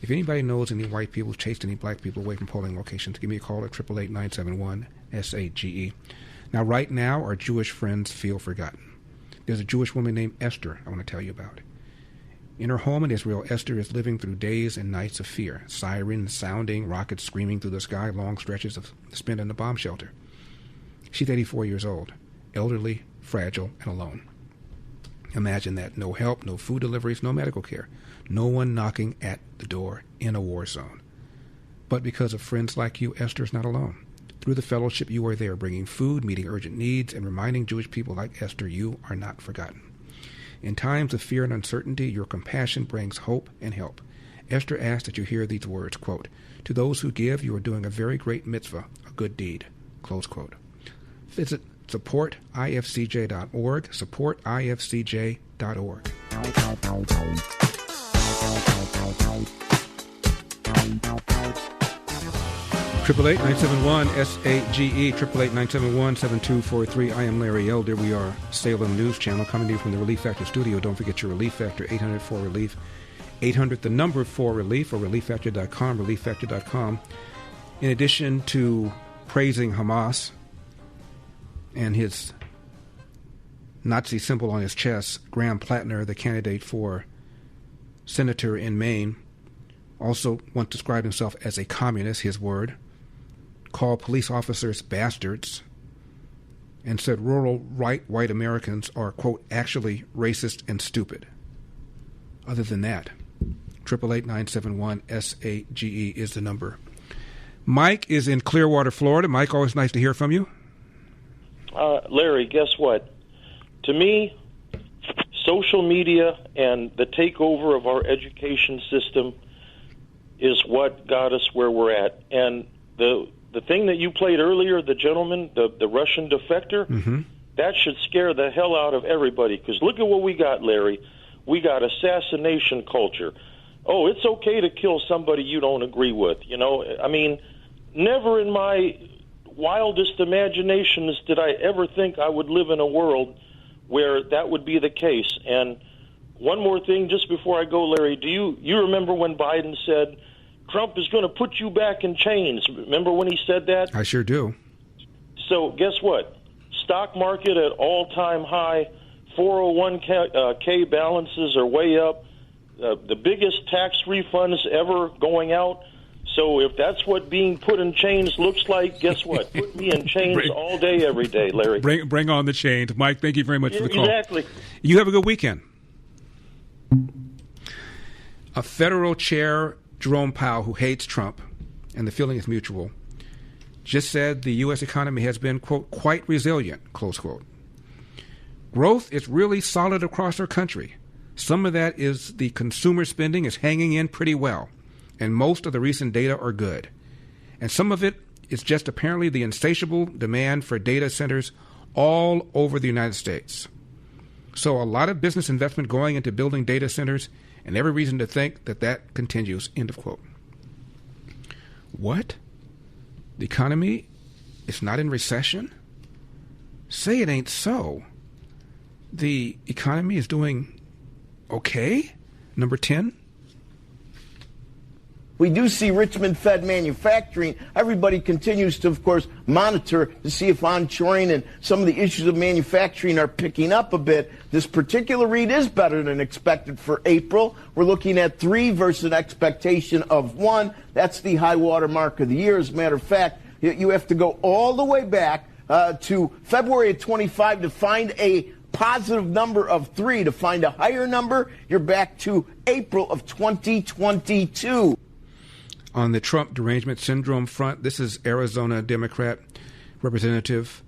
If anybody knows any white people who chased any black people away from polling locations, give me a call at 888-971-SAGE. Now, right now, our Jewish friends feel forgotten. There's a Jewish woman named Esther I want to tell you about. In her home in Israel, Esther is living through days and nights of fear. Sirens sounding, rockets screaming through the sky, long stretches of spent in a bomb shelter. She's 84 years old, elderly, fragile, and alone. Imagine that. No help, no food deliveries, no medical care. No one knocking at the door in a war zone. But because of friends like you, Esther's not alone. Through the fellowship, you are there, bringing food, meeting urgent needs, and reminding Jewish people like Esther, you are not forgotten. In times of fear and uncertainty, your compassion brings hope and help. Esther asks that you hear these words, quote, "To those who give, you are doing a very great mitzvah, a good deed," close quote. Visit supportifcj.org, supportifcj.org. 888-971-SAGE, 888-971-7243. I am Larry Elder. We are Salem News Channel coming to you from the Relief Factor studio. Don't forget your Relief Factor, 800-4RELIEF, 800 the number 4RELIEF, or relieffactor.com, relieffactor.com. In addition to praising Hamas and his Nazi symbol on his chest, Graham Plattner, the candidate for senator in Maine, also once described himself as a communist, his word, called police officers bastards, and said rural white Americans are, quote, actually racist and stupid. Other than that, 888-971-SAGE is the number. Mike is in Clearwater, Florida. Mike, always nice to hear from you. Larry, guess what? To me, social media and the takeover of our education system is what got us where we're at. And the thing that you played earlier, the gentleman, the Russian defector, that should scare the hell out of everybody. Because look at what we got, Larry. We got assassination culture. Oh, it's okay to kill somebody you don't agree with. You know, I mean, never in my wildest imaginations did I ever think I would live in a world where that would be the case. And one more thing, just before I go, Larry, do you remember when Biden said Trump is going to put you back in chains? Remember when he said that? I sure do. So guess what? Stock market at all-time high. 401k balances are way up. The biggest tax refunds ever going out. So if that's what being put in chains looks like, guess what? Put me in chains all day, every day, Larry. Bring on the chains. Mike, thank you very much for the call. Exactly. You have a good weekend. A federal chair, Jerome Powell, who hates Trump, and the feeling is mutual, just said the U.S. economy has been, quote, quite resilient, close quote. Growth is really solid across our country. Some of that is the consumer spending is hanging in pretty well, and most of the recent data are good. And some of it is just apparently the insatiable demand for data centers all over the United States. So a lot of business investment going into building data centers, and every reason to think that that continues, end of quote. What? The economy is not in recession? Say it ain't so. The economy is doing okay? Number 10? We do see Richmond-fed manufacturing. Everybody continues to, of course, monitor to see if onshoring and some of the issues of manufacturing are picking up a bit. This particular read is better than expected for April. We're looking at 3 versus an expectation of 1. That's the high water mark of the year. As a matter of fact, you have to go all the way back to February of 25 to find a positive number of 3. To find a higher number, you're back to April of 2022. On the Trump derangement syndrome front, this is Arizona Democrat representative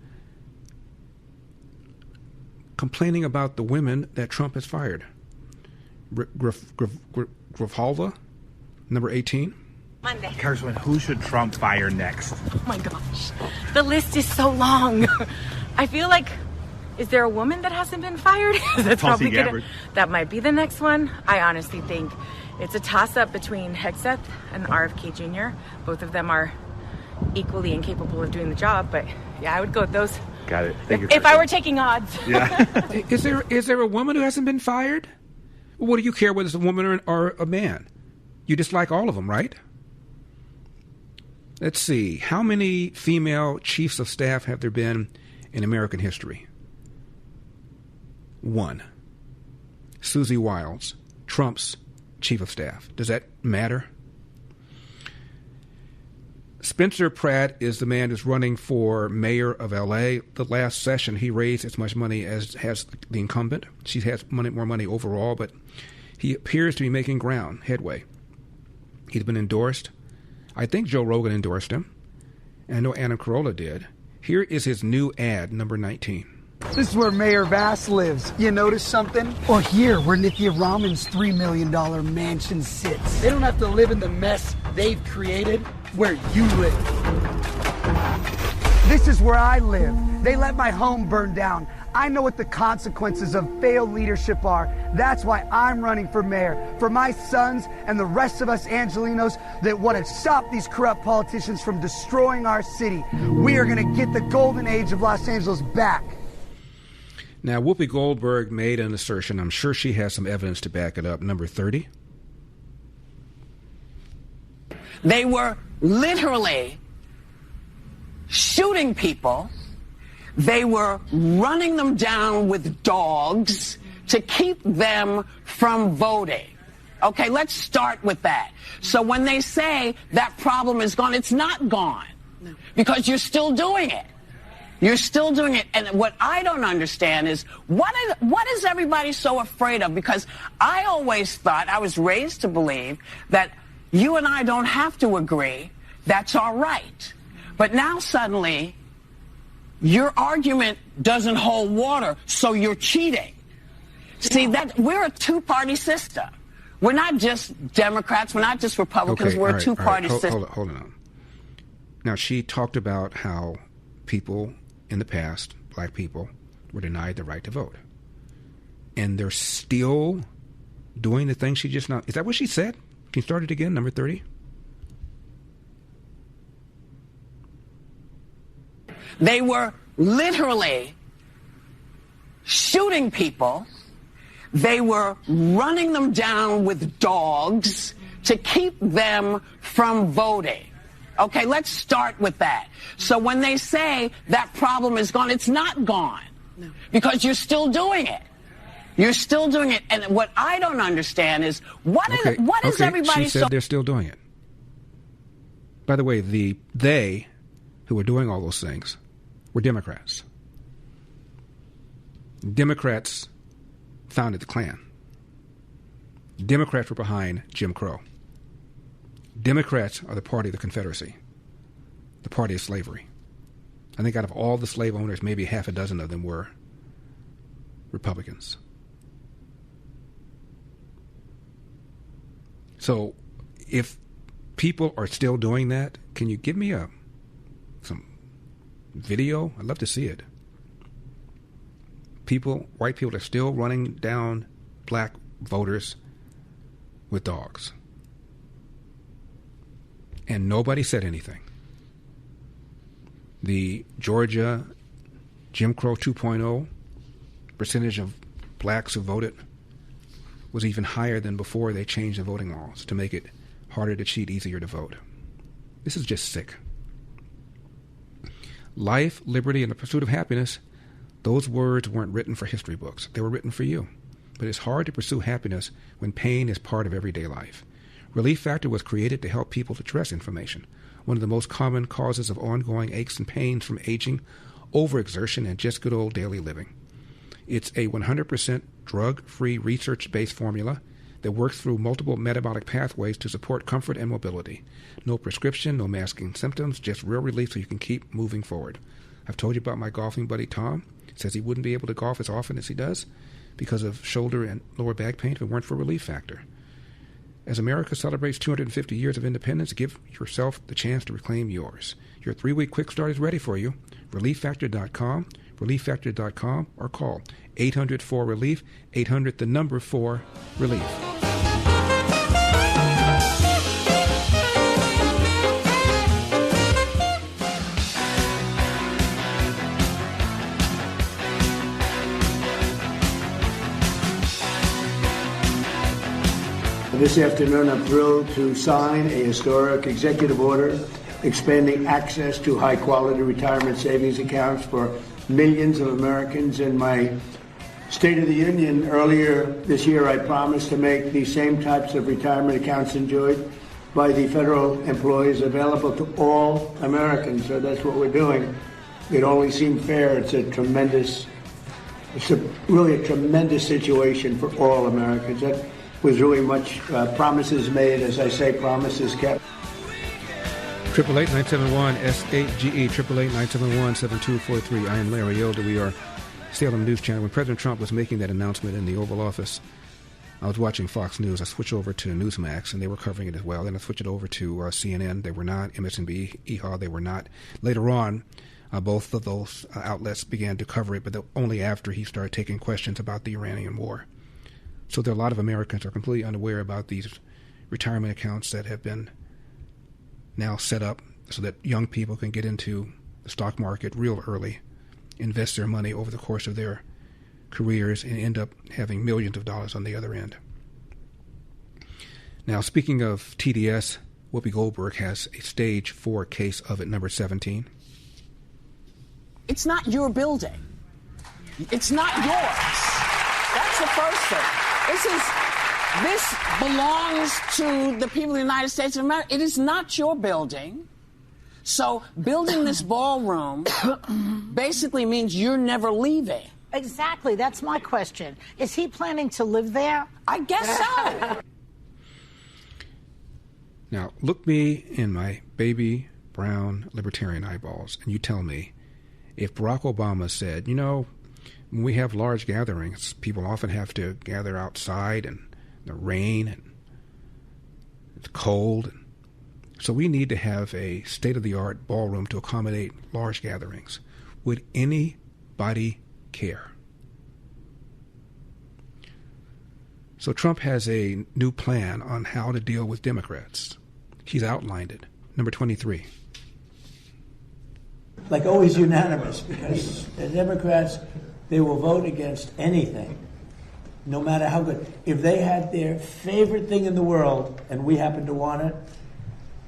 complaining about the women that Trump has fired. Grijalva, number 18. Monday. Congressman, who should Trump fire next? Oh my gosh, the list is so long. I feel like, is there a woman that hasn't been fired? That's probably that might be the next one. I honestly think it's a toss-up between Hegseth and RFK Jr. Both of them are equally incapable of doing the job, but yeah, I would go with those. Got it. Thank you. If I were taking odds. Yeah. Is there a woman who hasn't been fired? What do you care whether it's a woman or a man? You dislike all of them, right? Let's see. How many female chiefs of staff have there been in American history? 1. Susie Wiles, Trump's chief of staff. Does that matter? Spencer Pratt is the man who's running for mayor of L.A. The last session, he raised as much money as has the incumbent. She has more money overall, but he appears to be making headway. He's been endorsed. I think Joe Rogan endorsed him. And I know Anna Carolla did. Here is his new ad, number 19. This is where Mayor Bass lives. You notice something? Or here, where Nithya Raman's $3 million mansion sits. They don't have to live in the mess they've created where you live. This is where I live. They let my home burn down. I know what the consequences of failed leadership are. That's why I'm running for mayor. For my sons and the rest of us Angelinos that want to stop these corrupt politicians from destroying our city. We are going to get the golden age of Los Angeles back. Now, Whoopi Goldberg made an assertion. I'm sure she has some evidence to back it up. Number 30. They were literally shooting people. They were running them down with dogs to keep them from voting. Okay, let's start with that. So when they say that problem is gone, it's not gone. No. Because you're still doing it. You're still doing it. And what I don't understand is what is everybody so afraid of? Because I always thought, I was raised to believe that you and I don't have to agree. That's all right. But now suddenly your argument doesn't hold water, so you're cheating. See, that we're a two-party system. We're not just Democrats. We're not just Republicans. We're a two-party system. Hold on. Now, she talked about how people in the past, black people, were denied the right to vote. And they're still doing the thing she just now... Is that what she said? Can you start it again, number 30? They were literally shooting people. They were running them down with dogs to keep them from voting. Okay, let's start with that. So when they say that problem is gone, it's not gone. No. Because you're still doing it. You're still doing it. And what I don't understand is what is everybody... She said they're still doing it. By the way, they who were doing all those things were Democrats. Democrats founded the Klan. Democrats were behind Jim Crow. Democrats are the party of the Confederacy, the party of slavery. I think out of all the slave owners, maybe half a dozen of them were Republicans. So if people are still doing that, can you give me some video? I'd love to see it. White people are still running down black voters with dogs. And nobody said anything. The Georgia Jim Crow 2.0 percentage of blacks who voted was even higher than before they changed the voting laws to make it harder to cheat, easier to vote. This is just sick. Life, liberty, and the pursuit of happiness, those words weren't written for history books. They were written for you. But it's hard to pursue happiness when pain is part of everyday life. Relief Factor was created to help people address inflammation, one of the most common causes of ongoing aches and pains from aging, overexertion, and just good old daily living. It's a 100% drug-free, research-based formula that works through multiple metabolic pathways to support comfort and mobility. No prescription, no masking symptoms, just real relief so you can keep moving forward. I've told you about my golfing buddy Tom. Says he wouldn't be able to golf as often as he does because of shoulder and lower back pain if it weren't for Relief Factor. As America celebrates 250 years of independence, give yourself the chance to reclaim yours. Your 3-week quick start is ready for you. ReliefFactor.com, ReliefFactor.com, or call 800-4-RELIEF, 800-4-RELIEF. This afternoon, I'm thrilled to sign a historic executive order expanding access to high-quality retirement savings accounts for millions of Americans. In my State of the Union earlier this year, I promised to make these same types of retirement accounts enjoyed by the federal employees available to all Americans. So that's what we're doing. It only seemed fair. It's really a tremendous situation for all Americans. That was really much promises made, as I say, promises kept. 888-971-SHGE, 888-971-7243. I am Larry Elder. We are Salem News Channel. When President Trump was making that announcement in the Oval Office, I was watching Fox News. I switched over to Newsmax, and they were covering it as well. Then I switched it over to CNN. They were not. MSNBC, EHA, they were not. Later on, both of those outlets began to cover it, but only after he started taking questions about the Iranian war. So there are a lot of Americans who are completely unaware about these retirement accounts that have been now set up so that young people can get into the stock market real early, invest their money over the course of their careers, and end up having millions of dollars on the other end. Now, speaking of TDS, Whoopi Goldberg has a stage 4 case of it, number 17. It's not your building. It's not yours. That's the first thing. This belongs to the people of the United States of America. It is not your building. So building this ballroom basically means you're never leaving. Exactly. That's my question. Is he planning to live there? I guess so. Now, look me in my baby brown libertarian eyeballs, and you tell me, if Barack Obama said, you know, when we have large gatherings, people often have to gather outside in the rain and it's cold, so we need to have a state-of-the-art ballroom to accommodate large gatherings. Would anybody care? So Trump has a new plan on how to deal with Democrats. He's outlined it. Number 23. Like always unanimous, because the Democrats, they will vote against anything, no matter how good. If they had their favorite thing in the world, and we happen to want it,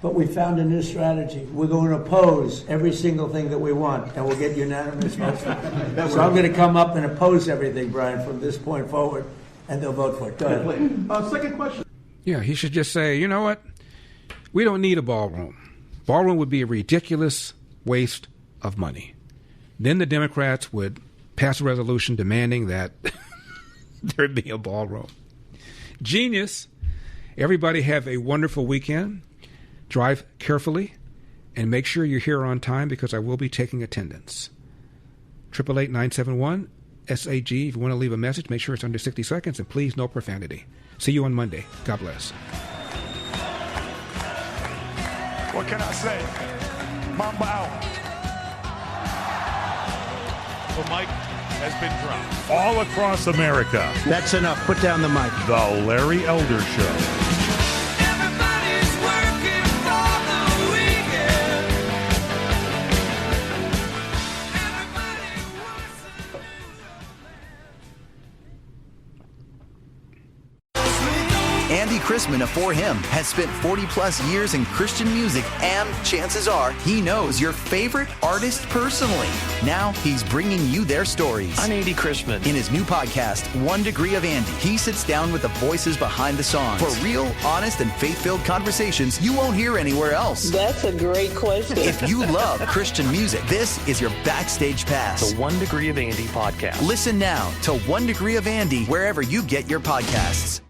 but we found a new strategy. We're going to oppose every single thing that we want, and we'll get unanimous votes. So I'm going to come up and oppose everything, Brian, from this point forward, and they'll vote for it. Go ahead. Second question. Yeah, he should just say, you know what? We don't need a ballroom. Ballroom would be a ridiculous waste of money. Then the Democrats would pass a resolution demanding that there'd be a ballroom. Genius. Everybody have a wonderful weekend. Drive carefully and make sure you're here on time because I will be taking attendance. 888-971-SAG. If you want to leave a message, make sure it's under 60 seconds and please no profanity. See you on Monday. God bless. What can I say? Mamba out. The mic has been dropped. All across America. That's enough. Put down the mic. The Larry Elder Show. Andy Chrisman of For Him has spent 40-plus years in Christian music, and chances are he knows your favorite artist personally. Now he's bringing you their stories. I'm Andy Chrisman. In his new podcast, 1 Degree of Andy, he sits down with the voices behind the songs for real, honest, and faith-filled conversations you won't hear anywhere else. That's a great question. If you love Christian music, this is your backstage pass. The 1 Degree of Andy podcast. Listen now to 1 Degree of Andy wherever you get your podcasts.